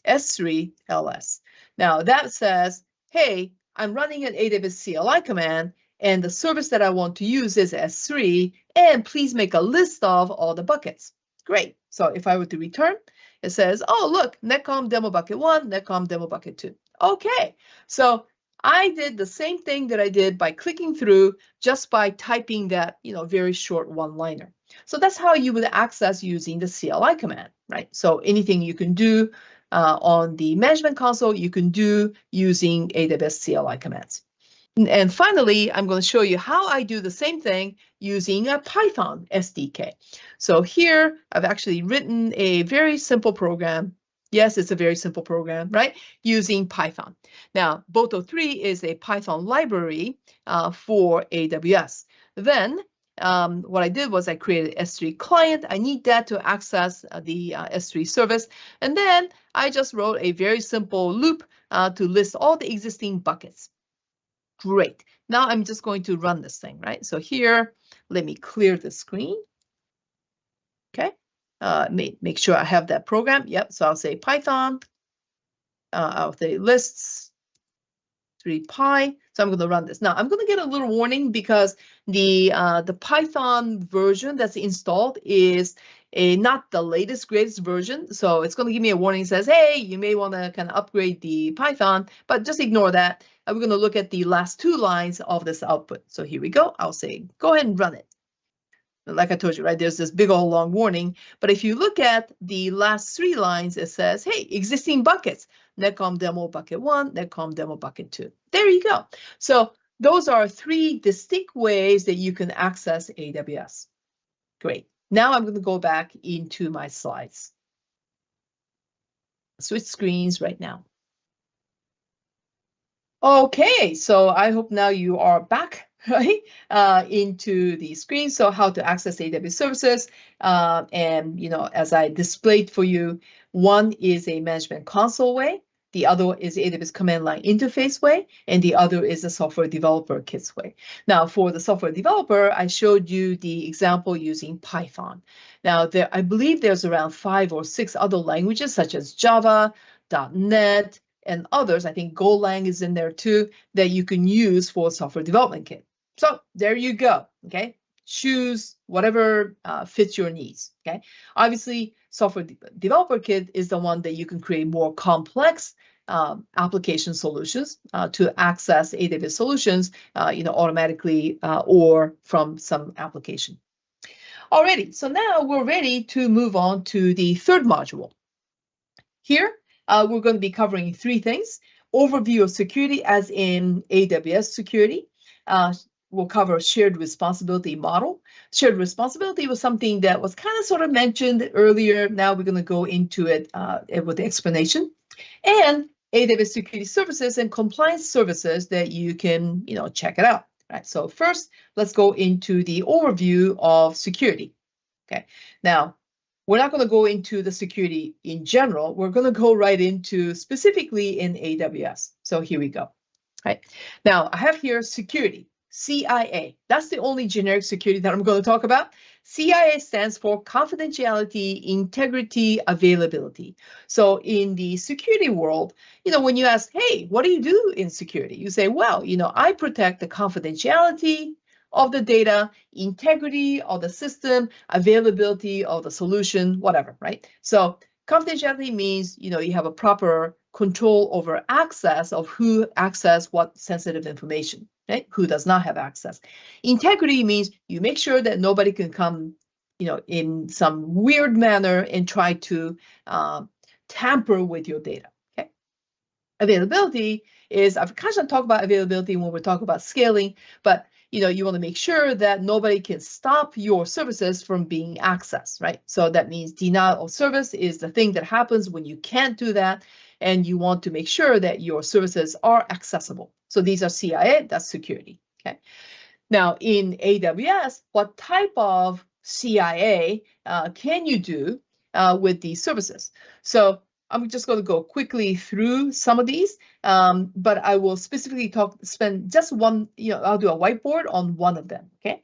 Speaker 3: S3 ls. Now, that says, hey, I'm running an AWS CLI command, and the service that I want to use is S3, and please make a list of all the buckets. Great. So if I were to return, it says, oh, look, netcom demo bucket 1, netcom demo bucket 2. Okay, so I did the same thing that I did by clicking through just by typing that, very short one-liner. So that's how you would access using the CLI command, right? So anything you can do on the management console, you can do using AWS CLI commands. And finally, I'm going to show you how I do the same thing using a Python SDK. So here, I've actually written a very simple program. Yes, it's a very simple program, right? Using Python. Now, Boto3 is a Python library for AWS. Then, what I did was I created S3 client. I need that to access the S3 service. And then I just wrote a very simple loop to list all the existing buckets. Great. Now I'm just going to run this thing, right? So here, let me clear the screen. Okay. Make sure I have that program. Yep. So I'll say Python. I'll say lists 3py. So I'm going to run this. Now I'm going to get a little warning because the Python version that's installed is not the latest, greatest version. So it's going to give me a warning that says, hey, you may want to kind of upgrade the Python, but just ignore that. We're going to look at the last 2 lines of this output. So here we go. I'll say, go ahead and run it. Like I told you, right, there's this big old long warning. But if you look at the last 3 lines, it says, hey, existing buckets, netcom demo bucket 1, netcom demo bucket 2. There you go. So those are 3 distinct ways that you can access AWS. Great. Now I'm going to go back into my slides. Switch screens right now. Okay, so I hope now you are back, right, into the screen. So how to access AWS services. And, as I displayed for you, one is a management console way. The other is AWS command line interface way, and the other is the software developer kits way. Now, for the software developer, I showed you the example using Python. Now, I believe there's around 5 or 6 other languages, such as Java, .NET, and others. I think Golang is in there too, that you can use for software development kit. So there you go, okay? Choose whatever fits your needs, okay? Obviously, software developer kit is the one that you can create more complex application solutions to access AWS solutions, automatically or from some application. Alrighty, so now we're ready to move on to the 3rd module. Here, we're going to be covering 3 things. Overview of security as in AWS security. We'll cover shared responsibility model. Shared responsibility was something that was kind of sort of mentioned earlier. Now we're going to go into it with the explanation. And AWS security services and compliance services that you can, check it out. Right. So first, let's go into the overview of security. Okay. Now, we're not going to go into the security in general. We're going to go right into specifically in AWS. So here we go. Right. Now, I have here security, CIA. That's the only generic security that I'm going to talk about. CIA stands for confidentiality, integrity, availability. So in the security world, when you ask, hey, what do you do in security? You say, well, I protect the confidentiality of the data, integrity of the system, availability of the solution, whatever, right? So confidentiality means, you have a proper control over access of who access what sensitive information, right? Who does not have access. Integrity means you make sure that nobody can come, in some weird manner and try to tamper with your data, okay? Availability is, I've kind of talked about availability when we're talking about scaling, but you want to make sure that nobody can stop your services from being accessed, right? So that means denial of service is the thing that happens when you can't do that, and you want to make sure that your services are accessible. So these are CIA, that's security, okay? Now in AWS, what type of CIA can you do with these services? So I'm just going to go quickly through some of these, but I will specifically spend just one, I'll do a whiteboard on one of them, okay?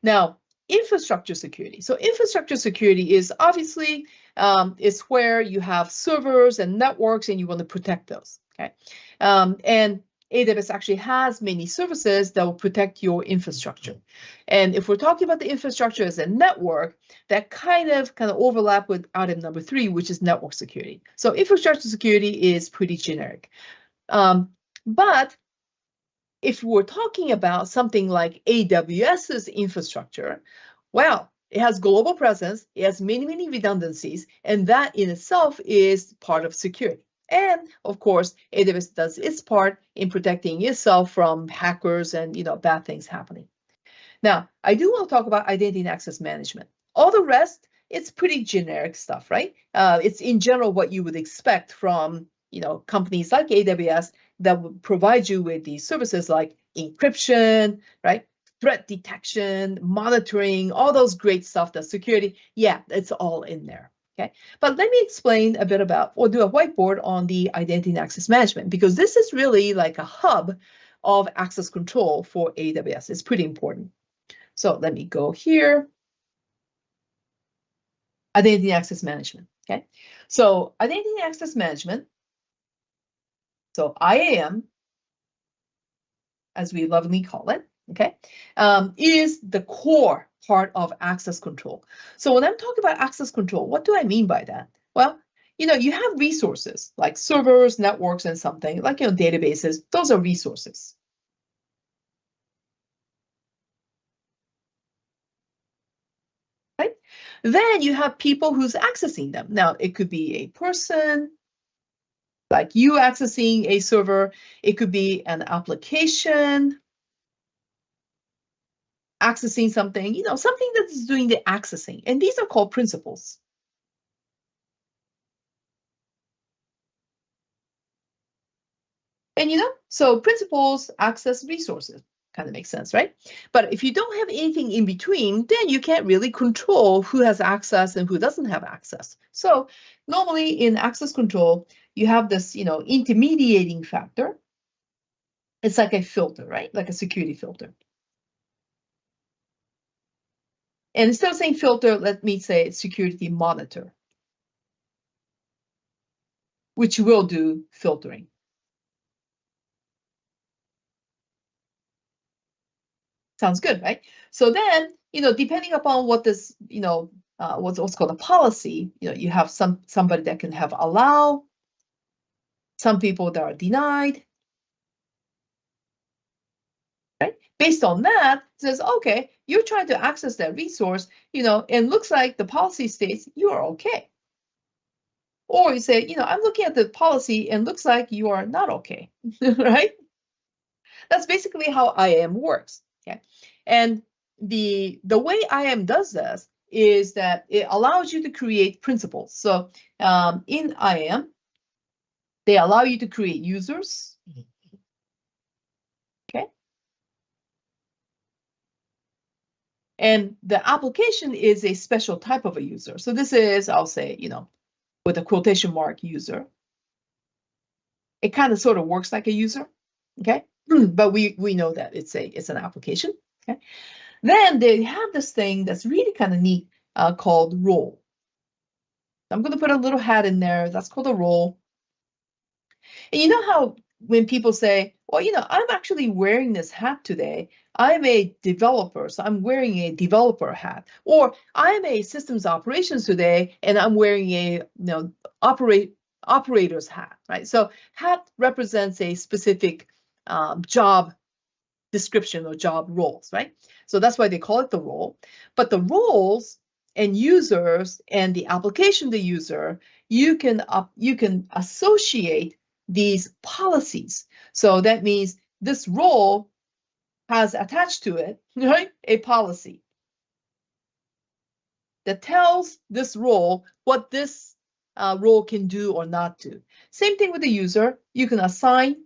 Speaker 3: Now, infrastructure security. So infrastructure security is obviously, it's where you have servers and networks and you want to protect those, okay? And AWS actually has many services that will protect your infrastructure. And if we're talking about the infrastructure as a network, that kind of overlap with item number 3, which is network security. So infrastructure security is pretty generic. But if we're talking about something like AWS's infrastructure, well, it has global presence, it has many, many redundancies, and that in itself is part of security. And of course, AWS does its part in protecting itself from hackers and bad things happening. Now, I do want to talk about identity and access management. All the rest, it's pretty generic stuff, right? It's in general what you would expect from companies like AWS that would provide you with these services like encryption, right? Threat detection, monitoring, all those great stuff, the security. Yeah, it's all in there. Okay, but let me explain a bit about, or do a whiteboard on the identity and access management, because this is really like a hub of access control for AWS. It's pretty important. So let me go here. Identity and access management. Okay, so identity and access management. So IAM, as we lovingly call it, okay, is the core part of access control. So when I'm talking about access control, what do I mean by that? Well, you have resources like servers, networks, and something like databases. Those are resources. Right? Then you have people who's accessing them. Now, it could be a person, like you accessing a server. It could be an application accessing something, something that's doing the accessing. And these are called principals. And so principals access resources. Kind of makes sense, right? But if you don't have anything in between, then you can't really control who has access and who doesn't have access. So normally in access control, you have this, intermediating factor. It's like a filter, right? Like a security filter. And instead of saying filter, let me say security monitor, which will do filtering. Sounds good, right? So then, depending upon what this, what's called a policy, you have somebody that can have allow, some people that are denied, right? Based on that, it says, okay, you're trying to access that resource, and looks like the policy states you are okay. Or you say, I'm looking at the policy and looks like you are not okay, right? That's basically how IAM works. Okay, and the way IAM does this is that it allows you to create principals. So in IAM, they allow you to create users. Okay, and the application is a special type of a user. So this is, I'll say, with a quotation mark user. It kind of sort of works like a user. Okay, but we know that it's an application. Okay. Then they have this thing that's really kind of neat called role. I'm going to put a little hat in there. That's called a role. And you know how when people say, well, I'm actually wearing this hat today. I'm a developer, so I'm wearing a developer hat. Or I'm a systems operations today, and I'm wearing a operator's hat, right? So hat represents a specific job description or job roles, right? So that's why they call it the role. But the roles and users and the application the user, you can associate these policies. So that means this role has attached to it, right, a policy that tells this role what this role can do or not do. Same thing with the user. You can assign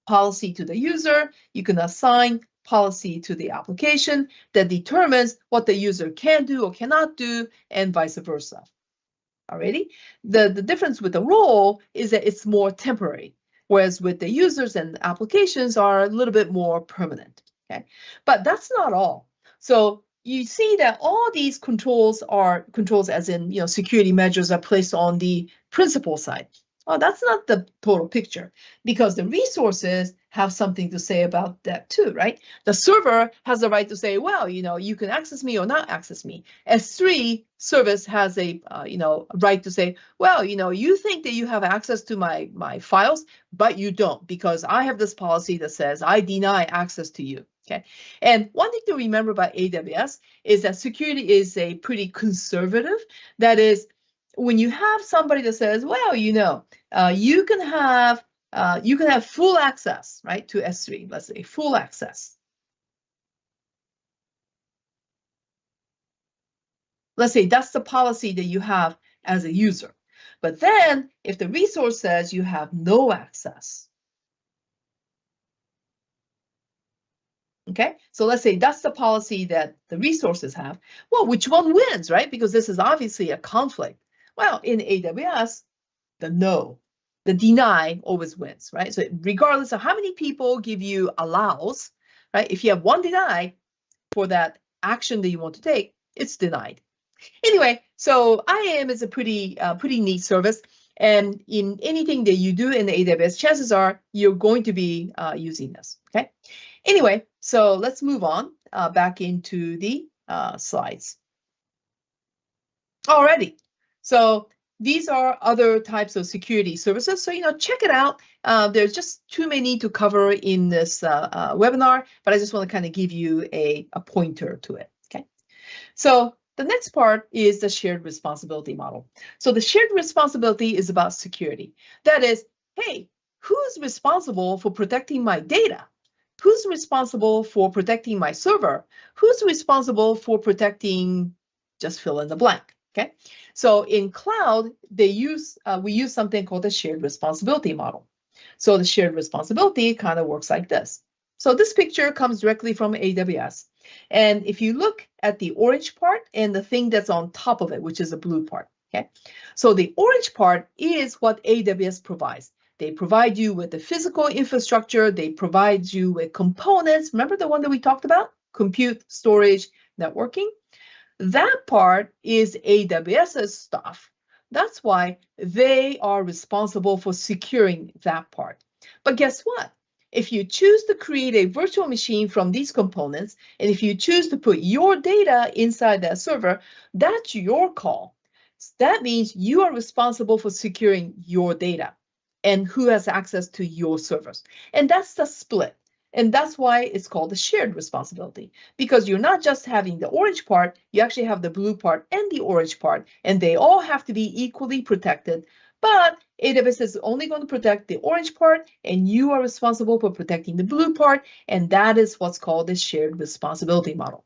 Speaker 3: policy to the user. You can assign policy to the application that determines what the user can do or cannot do, and vice versa. Alrighty? The difference with the role is that it's more temporary, whereas with the users and applications are a little bit more permanent. Okay, but that's not all. So you see that all these controls are controls, as in security measures, are placed on the principal side. Well, that's not the total picture because the resources have something to say about that too, right? The server has the right to say, well, you can access me or not access me. S3 service has a, right to say, well, you think that you have access to my files, but you don't because I have this policy that says I deny access to you. Okay. And one thing to remember about AWS is that security is a pretty conservative. That is, when you have somebody that says, well, you can have full access, right, to S3. Let's say full access. Let's say that's the policy that you have as a user. But then if the resource says you have no access, okay, so let's say that's the policy that the resources have. Well, which one wins, right? Because this is obviously a conflict. Well, in AWS, the deny always wins, right? So regardless of how many people give you allows, right? If you have one deny for that action that you want to take, it's denied. Anyway, so IAM is a pretty neat service. And in anything that you do in the AWS, chances are you're going to be using this, okay? Anyway, so let's move on back into the slides. Alrighty, so these are other types of security services. So, check it out. There's just too many to cover in this webinar, but I just want to kind of give you a pointer to it, okay? So the next part is the shared responsibility model. So the shared responsibility is about security. That is, hey, who's responsible for protecting my data? Who's responsible for protecting my server? Who's responsible for protecting, just fill in the blank, okay? So in cloud, we use something called the shared responsibility model. So the shared responsibility kind of works like this. So this picture comes directly from AWS. And if you look at the orange part and the thing that's on top of it, which is the blue part, okay? So the orange part is what AWS provides. They provide you with the physical infrastructure. They provide you with components. Remember the one that we talked about? Compute, storage, networking. That part is AWS's stuff. That's why they are responsible for securing that part. But guess what? If you choose to create a virtual machine from these components, and if you choose to put your data inside that server, that's your call. That means you are responsible for securing your data and who has access to your servers. And that's the split. And that's why it's called a shared responsibility, because you're not just having the orange part, you actually have the blue part and the orange part, and they all have to be equally protected. But AWS is only going to protect the orange part, and you are responsible for protecting the blue part, and that is what's called the shared responsibility model.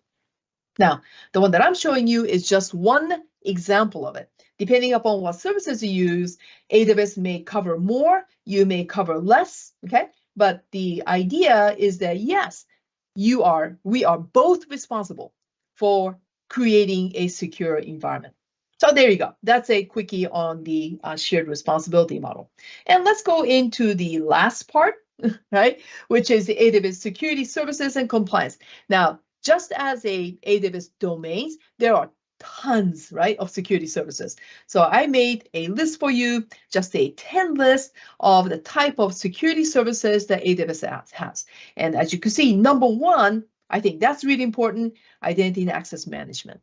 Speaker 3: Now, the one that I'm showing you is just one example of it. Depending upon what services you use, AWS may cover more, you may cover less, okay? But the idea is that, yes, we are both responsible for creating a secure environment. So there you go. That's a quickie on the shared responsibility model. And let's go into the last part, right? Which is the AWS security services and compliance. Now, just as a AWS domains, there are tons, right, of security services. So I made a list for you, just a 10 list of the type of security services that AWS has. And as you can see, number one, I think that's really important, identity and access management.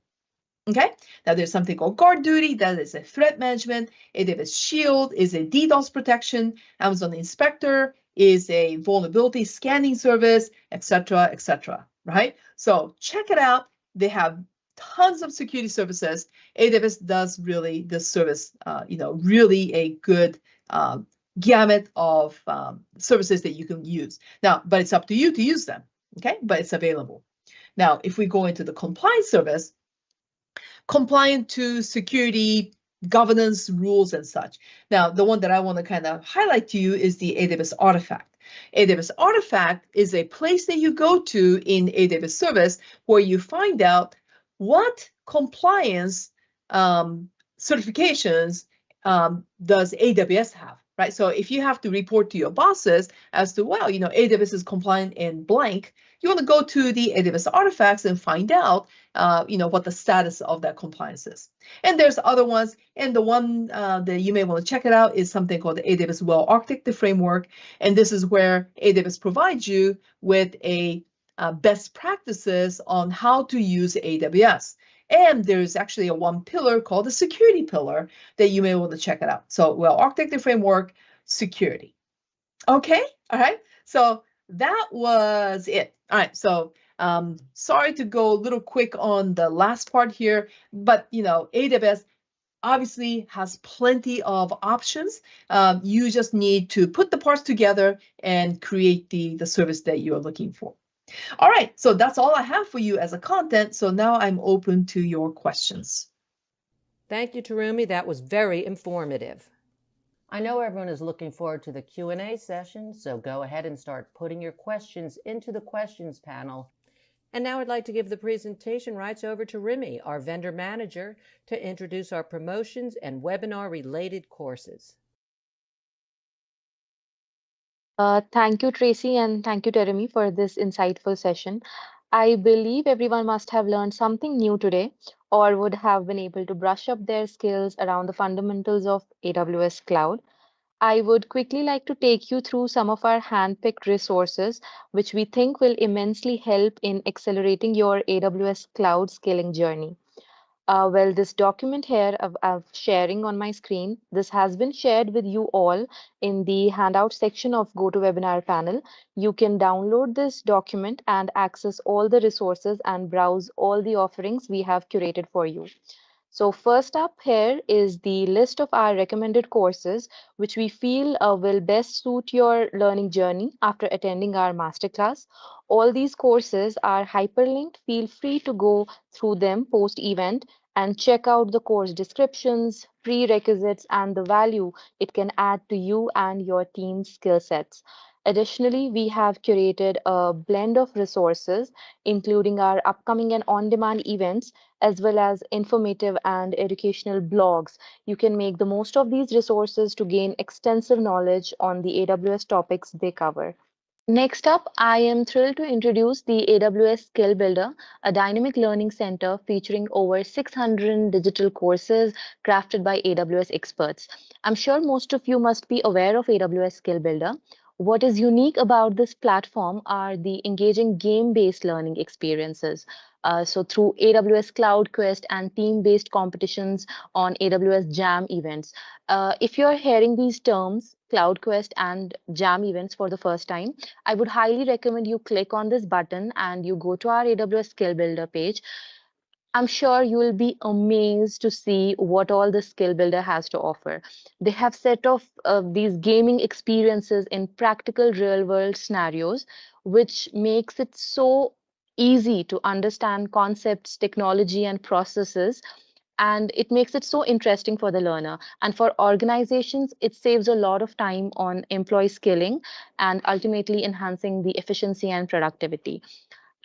Speaker 3: Okay, now there's something called guard duty, that is a threat management. AWS Shield is a DDoS protection. Amazon Inspector is a vulnerability scanning service, etc., right? So check it out. They have tons of security services. AWS does really this service, really a good gamut of services that you can use. Now, but it's up to you to use them, okay? But it's available. Now, if we go into the compliance service, compliant to security governance rules and such. Now, the one that I want to kind of highlight to you is the AWS Artifact. AWS Artifact is a place that you go to in AWS service where you find out what compliance certifications does AWS have. right? So if you have to report to your bosses as to, well, AWS is compliant in blank, you want to go to the AWS artifacts and find out, what the status of that compliance is. And there's other ones, and the one that you may want to check it out is something called the AWS Well Architected Framework, and this is where AWS provides you with a best practices on how to use AWS. And there's actually a one pillar called the security pillar that you may want to check it out. So, well, architecture framework, security. Okay, all right. So that was it. All right. So sorry to go a little quick on the last part here, but AWS obviously has plenty of options. You just need to put the parts together and create the service that you are looking for. All right, so that's all I have for you as a content. So now I'm open to your questions.
Speaker 2: Thank you, Terumi. That was very informative. I know everyone is looking forward to the Q&A session, so go ahead and start putting your questions into the questions panel. And now I'd like to give the presentation rights over to Remy, our vendor manager, to introduce our promotions and webinar-related courses.
Speaker 4: Thank you, Tracy, and thank you, Jeremy, for this insightful session. I believe everyone must have learned something new today or would have been able to brush up their skills around the fundamentals of AWS Cloud. I would quickly like to take you through some of our hand-picked resources, which we think will immensely help in accelerating your AWS Cloud scaling journey. Well, this document here of sharing on my screen, this has been shared with you all in the handout section of GoToWebinar panel. You can download this document and access all the resources and browse all the offerings we have curated for you. So first up here is the list of our recommended courses, which we feel will best suit your learning journey after attending our masterclass. All these courses are hyperlinked. Feel free to go through them post-event and check out the course descriptions, prerequisites, and the value it can add to you and your team's skill sets. Additionally, we have curated a blend of resources, including our upcoming and on-demand events, as well as informative and educational blogs. You can make the most of these resources to gain extensive knowledge on the AWS topics they cover. Next up, I am thrilled to introduce the AWS Skill Builder, a dynamic learning center featuring over 600 digital courses crafted by AWS experts. I'm sure most of you must be aware of AWS Skill Builder. What is unique about this platform are the engaging game-based learning experiences. So through AWS Cloud Quest and team-based competitions on AWS Jam events. If you're hearing these terms, Cloud Quest and Jam events for the first time, I would highly recommend you click on this button and you go to our AWS Skill Builder page. I'm sure you will be amazed to see what all the Skill Builder has to offer. They have set of these gaming experiences in practical real world scenarios, which makes it so easy to understand concepts, technology, and processes. And it makes it so interesting for the learner. And for organizations, it saves a lot of time on employee skilling and ultimately enhancing the efficiency and productivity.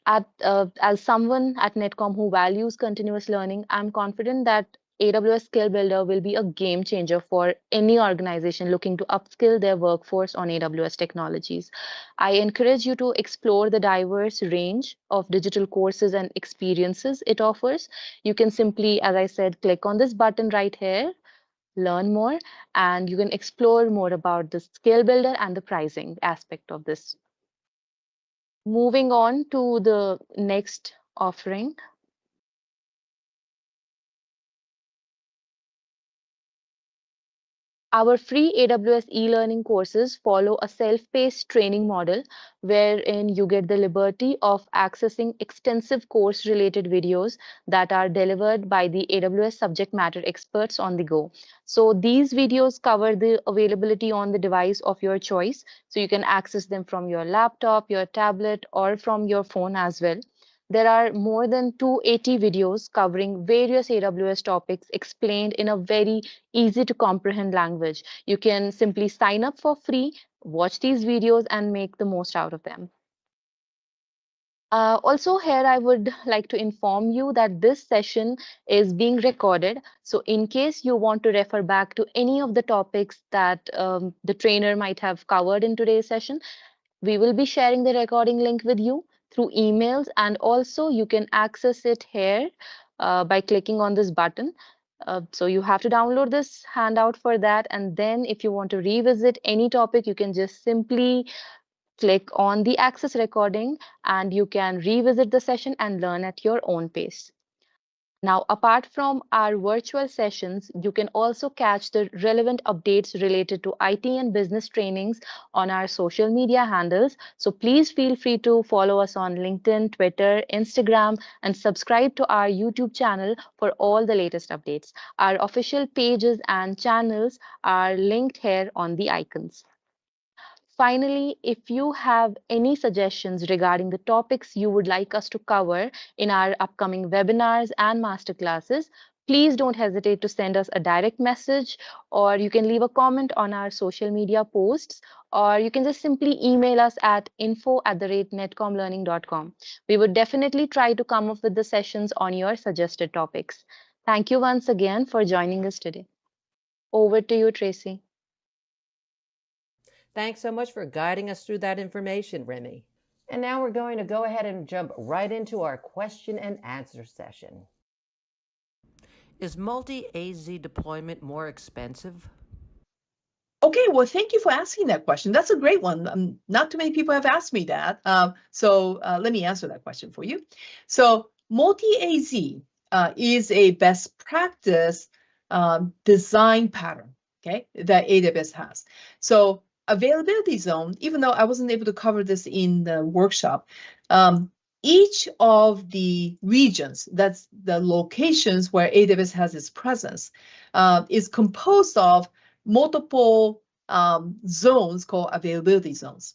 Speaker 4: As someone at Netcom who values continuous learning, I'm confident that AWS Skill Builder will be a game changer for any organization looking to upskill their workforce on AWS technologies. I encourage you to explore the diverse range of digital courses and experiences it offers. You can simply, as I said, click on this button right here, learn more, and you can explore more about the Skill Builder and the pricing aspect of this. Moving on to the next offering. Our free AWS e-learning courses follow a self-paced training model wherein you get the liberty of accessing extensive course-related videos that are delivered by the AWS subject matter experts on the go. So these videos cover the availability on the device of your choice, so you can access them from your laptop, your tablet, or from your phone as well. There are more than 280 videos covering various AWS topics explained in a very easy to comprehend language. You can simply sign up for free, watch these videos, and make the most out of them. Also, here I would like to inform you that this session is being recorded. So, in case you want to refer back to any of the topics that the trainer might have covered in today's session, we will be sharing the recording link with you through emails, and also you can access it here by clicking on this button. So, you have to download this handout for that, and then if you want to revisit any topic, you can just simply click on the access recording and you can revisit the session and learn at your own pace. Now, apart from our virtual sessions, you can also catch the relevant updates related to IT and business trainings on our social media handles. So please feel free to follow us on LinkedIn, Twitter, Instagram, and subscribe to our YouTube channel for all the latest updates. Our official pages and channels are linked here on the icons. Finally, if you have any suggestions regarding the topics you would like us to cover in our upcoming webinars and masterclasses, please don't hesitate to send us a direct message, or you can leave a comment on our social media posts, or you can just simply email us at info@netcomlearning.com. We would definitely try to come up with the sessions on your suggested topics. Thank you once again for joining us today. Over to you, Tracy.
Speaker 2: Thanks so much for guiding us through that information, Remy. And now we're going to go ahead and jump right into our question and answer session. Is multi-AZ deployment more expensive?
Speaker 3: Okay, well, thank you for asking that question. That's a great one. Not too many people have asked me that. So let me answer that question for you. So multi-AZ is a best practice design pattern, okay, that AWS has. So availability zone, even though I wasn't able to cover this in the workshop, each of the regions, that's the locations where AWS has its presence, is composed of multiple zones called availability zones.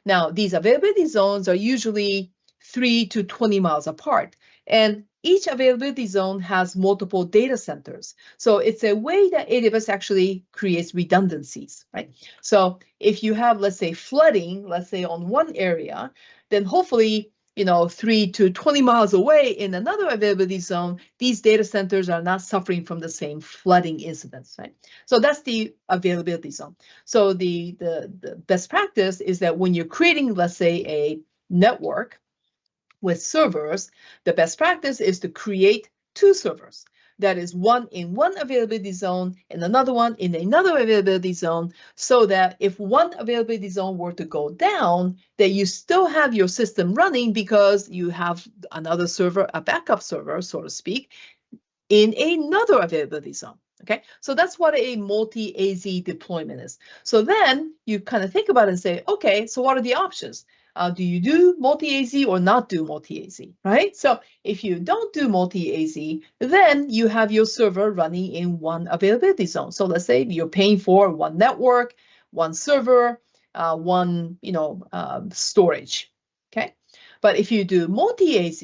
Speaker 3: Now, these availability zones are usually 3 to 20 miles apart, and each availability zone has multiple data centers. So it's a way that AWS actually creates redundancies, right? So if you have, let's say, flooding, let's say on one area, then hopefully 3 to 20 miles away in another availability zone, these data centers are not suffering from the same flooding incidents, right? So that's the availability zone. So the best practice is that when you're creating, let's say, a network with servers, the best practice is to create 2 servers. That is one in one availability zone and another one in another availability zone, so that if one availability zone were to go down, that you still have your system running because you have another server, a backup server, so to speak, in another availability zone. Okay, so that's what a multi-AZ deployment is. So then you kind of think about it and say, okay, so what are the options? Do you do multi-AZ or not do multi-AZ, right? So if you don't do multi-AZ, then you have your server running in one availability zone. So let's say you're paying for one network, one server, one storage. Okay, but if you do multi-AZ,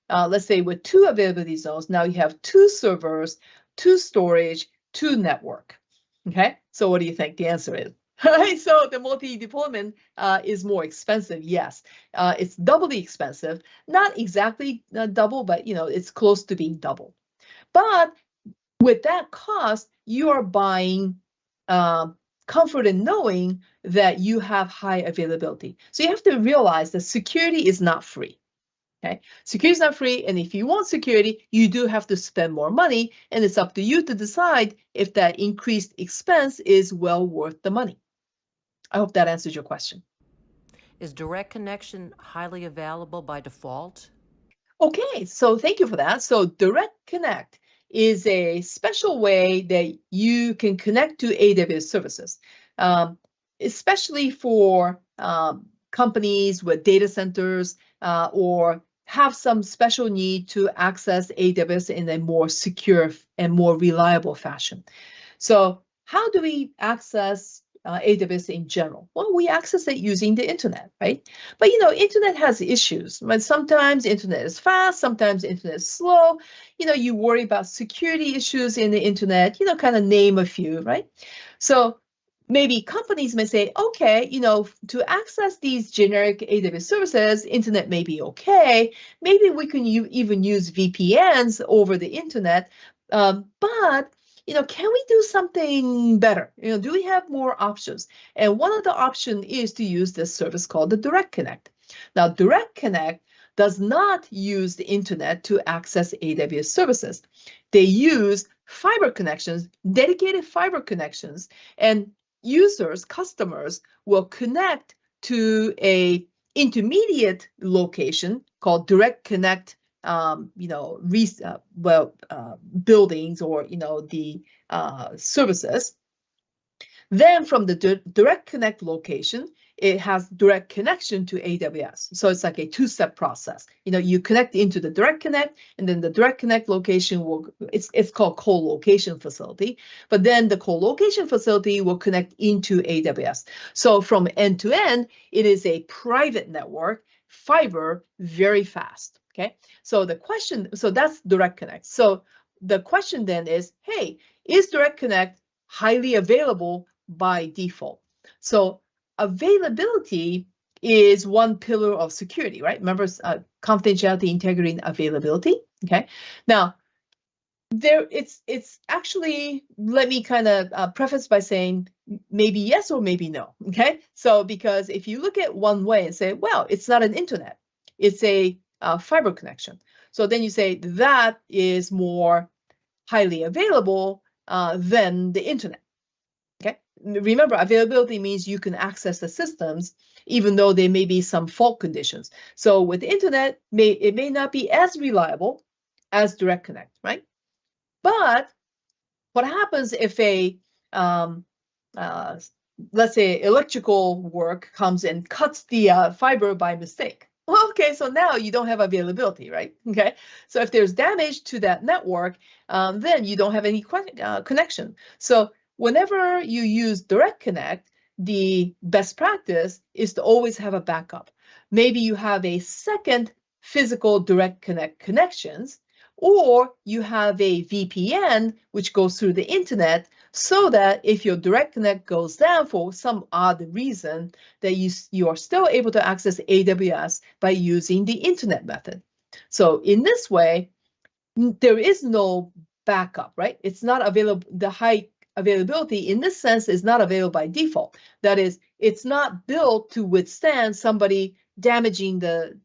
Speaker 3: let's say with 2 availability zones, now you have 2 servers, 2 storage, 2 network. Okay, so what do you think the answer is? Right, so the multi-deployment is more expensive. Yes, it's doubly expensive. Not exactly double, but it's close to being double. But with that cost, you are buying comfort in knowing that you have high availability. So you have to realize that security is not free. Okay, security is not free, and if you want security, you do have to spend more money, and it's up to you to decide if that increased expense is well worth the money. I hope that answers your question.
Speaker 2: Is direct connection highly available by default?
Speaker 3: Okay, so thank you for that. So Direct Connect is a special way that you can connect to AWS services, especially for companies with data centers or have some special need to access AWS in a more secure and more reliable fashion. So how do we access AWS in general? Well, we access it using the internet, right? But internet has issues. But sometimes internet is fast, sometimes internet is slow. You worry about security issues in the internet, kind of name a few, right? So maybe companies may say, okay, to access these generic AWS services, internet may be okay. Maybe we can even use VPNs over the internet. But can we do something better? Do we have more options? And one of the options is to use this service called the Direct Connect. Now, Direct Connect does not use the internet to access AWS services. They use fiber connections, dedicated fiber connections, and users, customers will connect to a intermediate location called Direct Connect, buildings or the services. Then from the Direct Connect location, it has direct connection to AWS. So it's like a two-step process. You connect into the Direct Connect, and then the Direct Connect location it's called co-location facility. But then the co-location facility will connect into AWS. So from end to end, it is a private network, fiber, very fast. Okay. So that's Direct Connect. So the question then is, hey, is Direct Connect highly available by default? So availability is one pillar of security, right? Remember, confidentiality, integrity, and availability. Okay. Now, it's actually, let me kind of preface by saying maybe yes or maybe no. Okay. So because if you look at one way and say, well, it's not an internet, it's a fiber connection. So then you say that is more highly available than the internet. Okay. Remember, availability means you can access the systems even though there may be some fault conditions. So with the internet, it may not be as reliable as Direct Connect, right? But what happens if let's say electrical work comes and cuts the fiber by mistake? Well, okay, so now you don't have availability, right? Okay, so if there's damage to that network, then you don't have any connection. So whenever you use Direct Connect, the best practice is to always have a backup. Maybe you have a second physical Direct Connect connections, or you have a VPN which goes through the internet, so that if your Direct Connect goes down for some odd reason, that you are still able to access AWS by using the internet method. So in this way, there is no backup, right? It's not available. The high availability in this sense is not available by default. That is, it's not built to withstand somebody damaging the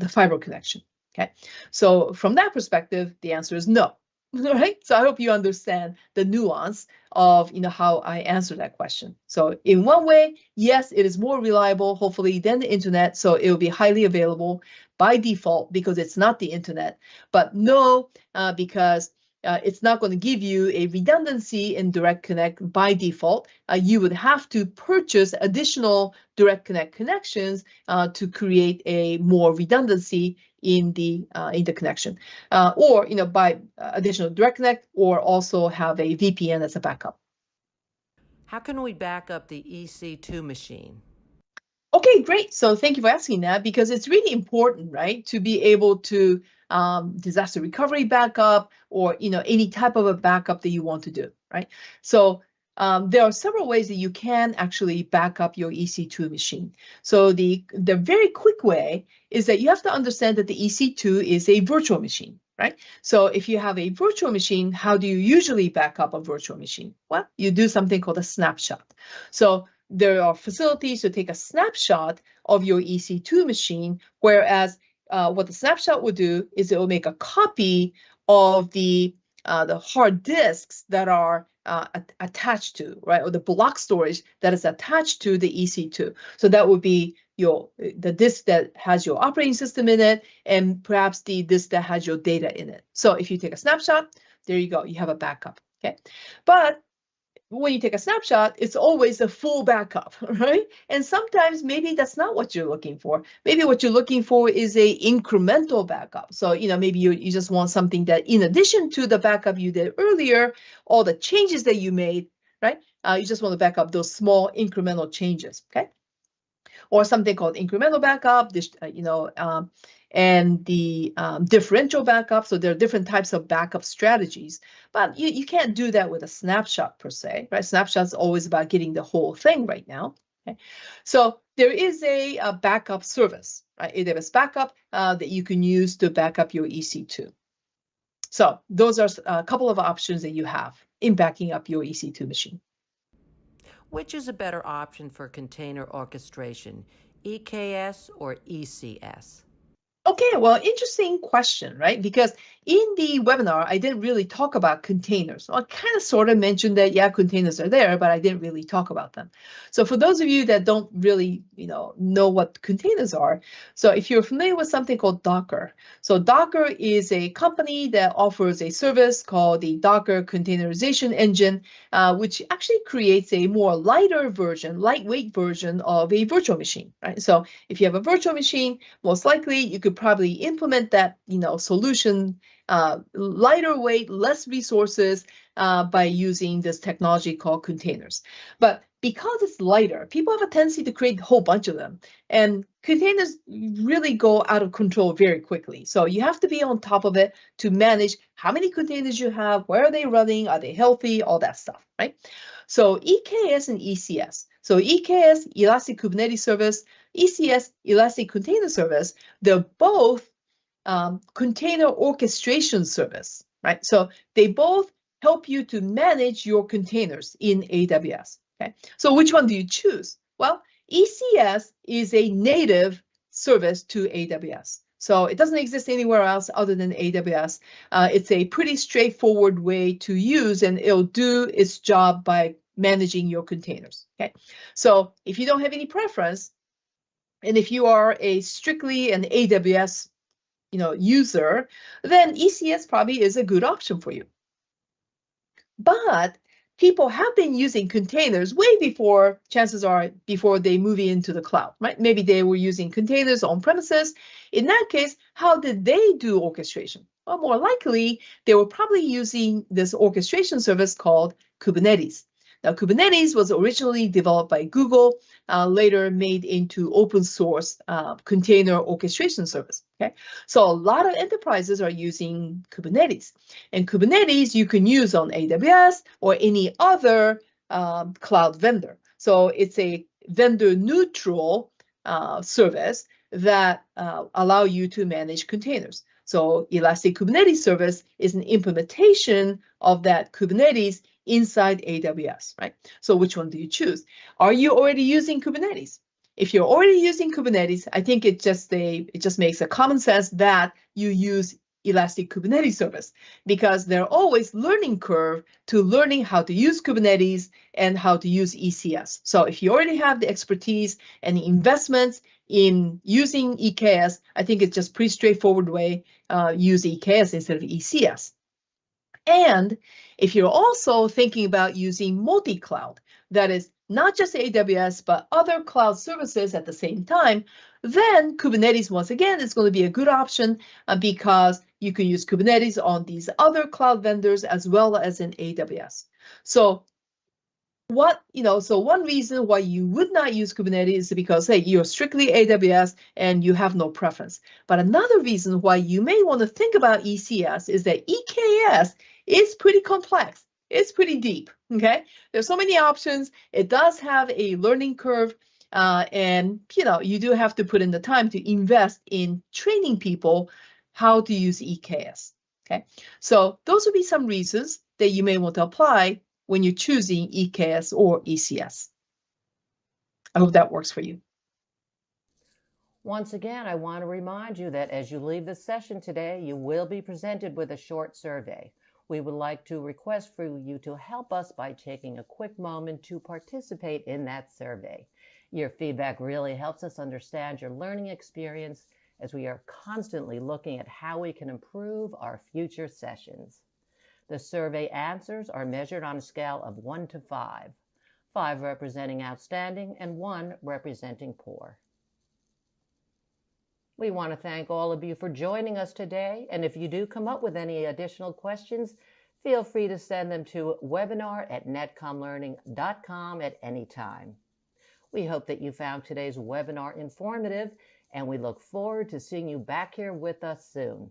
Speaker 3: fiber connection. Okay, so from that perspective, the answer is no. All right, so I hope you understand the nuance of how I answer that question. So in one way, yes, it is more reliable, hopefully, than the internet. So it will be highly available by default because it's not the internet. But no, because it's not going to give you a redundancy in Direct Connect by default. You would have to purchase additional Direct Connect connections to create a more redundancy in the connection, or by additional Direct Connect, or also have a VPN as a backup.
Speaker 2: How can we back up the EC2 machine?
Speaker 3: Okay, great. So thank you for asking that, because it's really important, right, to be able to disaster recovery backup, or any type of a backup that you want to do, right? So there are several ways that you can actually back up your EC2 machine. So the very quick way is that you have to understand that the EC2 is a virtual machine, right? So if you have a virtual machine, how do you usually back up a virtual machine? Well, you do something called a snapshot. So there are facilities to take a snapshot of your EC2 machine, whereas what the snapshot will do is it will make a copy of the hard disks that are attached to, right, or the block storage that is attached to the EC2. So that would be the disk that has your operating system in it, and perhaps the disk that has your data in it. So if you take a snapshot, there you go, you have a backup. Okay, but when you take a snapshot, it's always a full backup, right? And sometimes maybe that's not what you're looking for. Maybe what you're looking for is a incremental backup. So, maybe you just want something that, in addition to the backup you did earlier, all the changes that you made, right? You just want to back up those small incremental changes, okay? Or something called incremental backup. and the differential backup. So there are different types of backup strategies, but you can't do that with a snapshot per se, right? Snapshot's always about getting the whole thing right now. Okay? So there is a backup service, right? AWS backup that you can use to back up your EC2. So those are a couple of options that you have in backing up your EC2 machine.
Speaker 2: Which is a better option for container orchestration, EKS or ECS?
Speaker 3: Okay, well, interesting question, right? Because in the webinar, I didn't really talk about containers. I kind of sort of mentioned that, yeah, containers are there, but I didn't really talk about them. So for those of you that don't really, know what containers are, so if you're familiar with something called Docker, so Docker is a company that offers a service called the Docker Containerization Engine, which actually creates a more lightweight version of a virtual machine, right? So if you have a virtual machine, most likely you could probably implement that, solution, lighter weight, less resources, by using this technology called containers. But because it's lighter, people have a tendency to create a whole bunch of them. And containers really go out of control very quickly. So you have to be on top of it to manage how many containers you have, where are they running, are they healthy, all that stuff, right? So EKS and ECS. So EKS, Elastic Kubernetes Service, ECS, Elastic Container Service, they're both container orchestration service, right? So they both help you to manage your containers in AWS, okay? So which one do you choose? Well, ECS is a native service to AWS. So it doesn't exist anywhere else other than AWS. It's a pretty straightforward way to use, and it'll do its job by managing your containers, okay? So if you don't have any preference, and if you are strictly an AWS user, then ECS probably is a good option for you. But people have been using containers way before, chances are, before they move into the cloud, right? Maybe they were using containers on premises. In that case, how did they do orchestration? Well, more likely, they were probably using this orchestration service called Kubernetes. Now, Kubernetes was originally developed by Google, later made into open source container orchestration service, okay? So a lot of enterprises are using Kubernetes. And Kubernetes you can use on AWS or any other cloud vendor. So it's a vendor neutral service that allow you to manage containers. So Elastic Kubernetes Service is an implementation of that Kubernetes inside AWS, right? So which one do you choose? Are you already using Kubernetes? If you're already using Kubernetes, I think it just makes a common sense that you use Elastic Kubernetes Service, because there are always learning curve to learning how to use Kubernetes and how to use ECS. So if you already have the expertise and the investments in using EKS, I think it's just pretty straightforward way, use EKS instead of ECS. And if you're also thinking about using multi-cloud, that is not just AWS, but other cloud services at the same time, then Kubernetes, once again, is going to be a good option because you can use Kubernetes on these other cloud vendors as well as in AWS. So one reason why you would not use Kubernetes is because, hey, you're strictly AWS and you have no preference. But another reason why you may want to think about ECS is that EKS is pretty complex. It's pretty deep, okay? There's so many options. It does have a learning curve, and you do have to put in the time to invest in training people how to use EKS, okay? So those would be some reasons that you may want to apply when you're choosing EKS or ECS. I hope that works for you.
Speaker 2: Once again, I want to remind you that as you leave this session today, you will be presented with a short survey. We would like to request for you to help us by taking a quick moment to participate in that survey. Your feedback really helps us understand your learning experience as we are constantly looking at how we can improve our future sessions. The survey answers are measured on a scale of 1 to 5, 5 representing outstanding and 1 representing poor. We want to thank all of you for joining us today, and if you do come up with any additional questions, feel free to send them to webinar@netcomlearning.com at any time. We hope that you found today's webinar informative and we look forward to seeing you back here with us soon.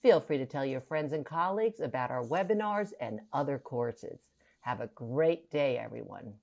Speaker 2: Feel free to tell your friends and colleagues about our webinars and other courses. Have a great day, everyone.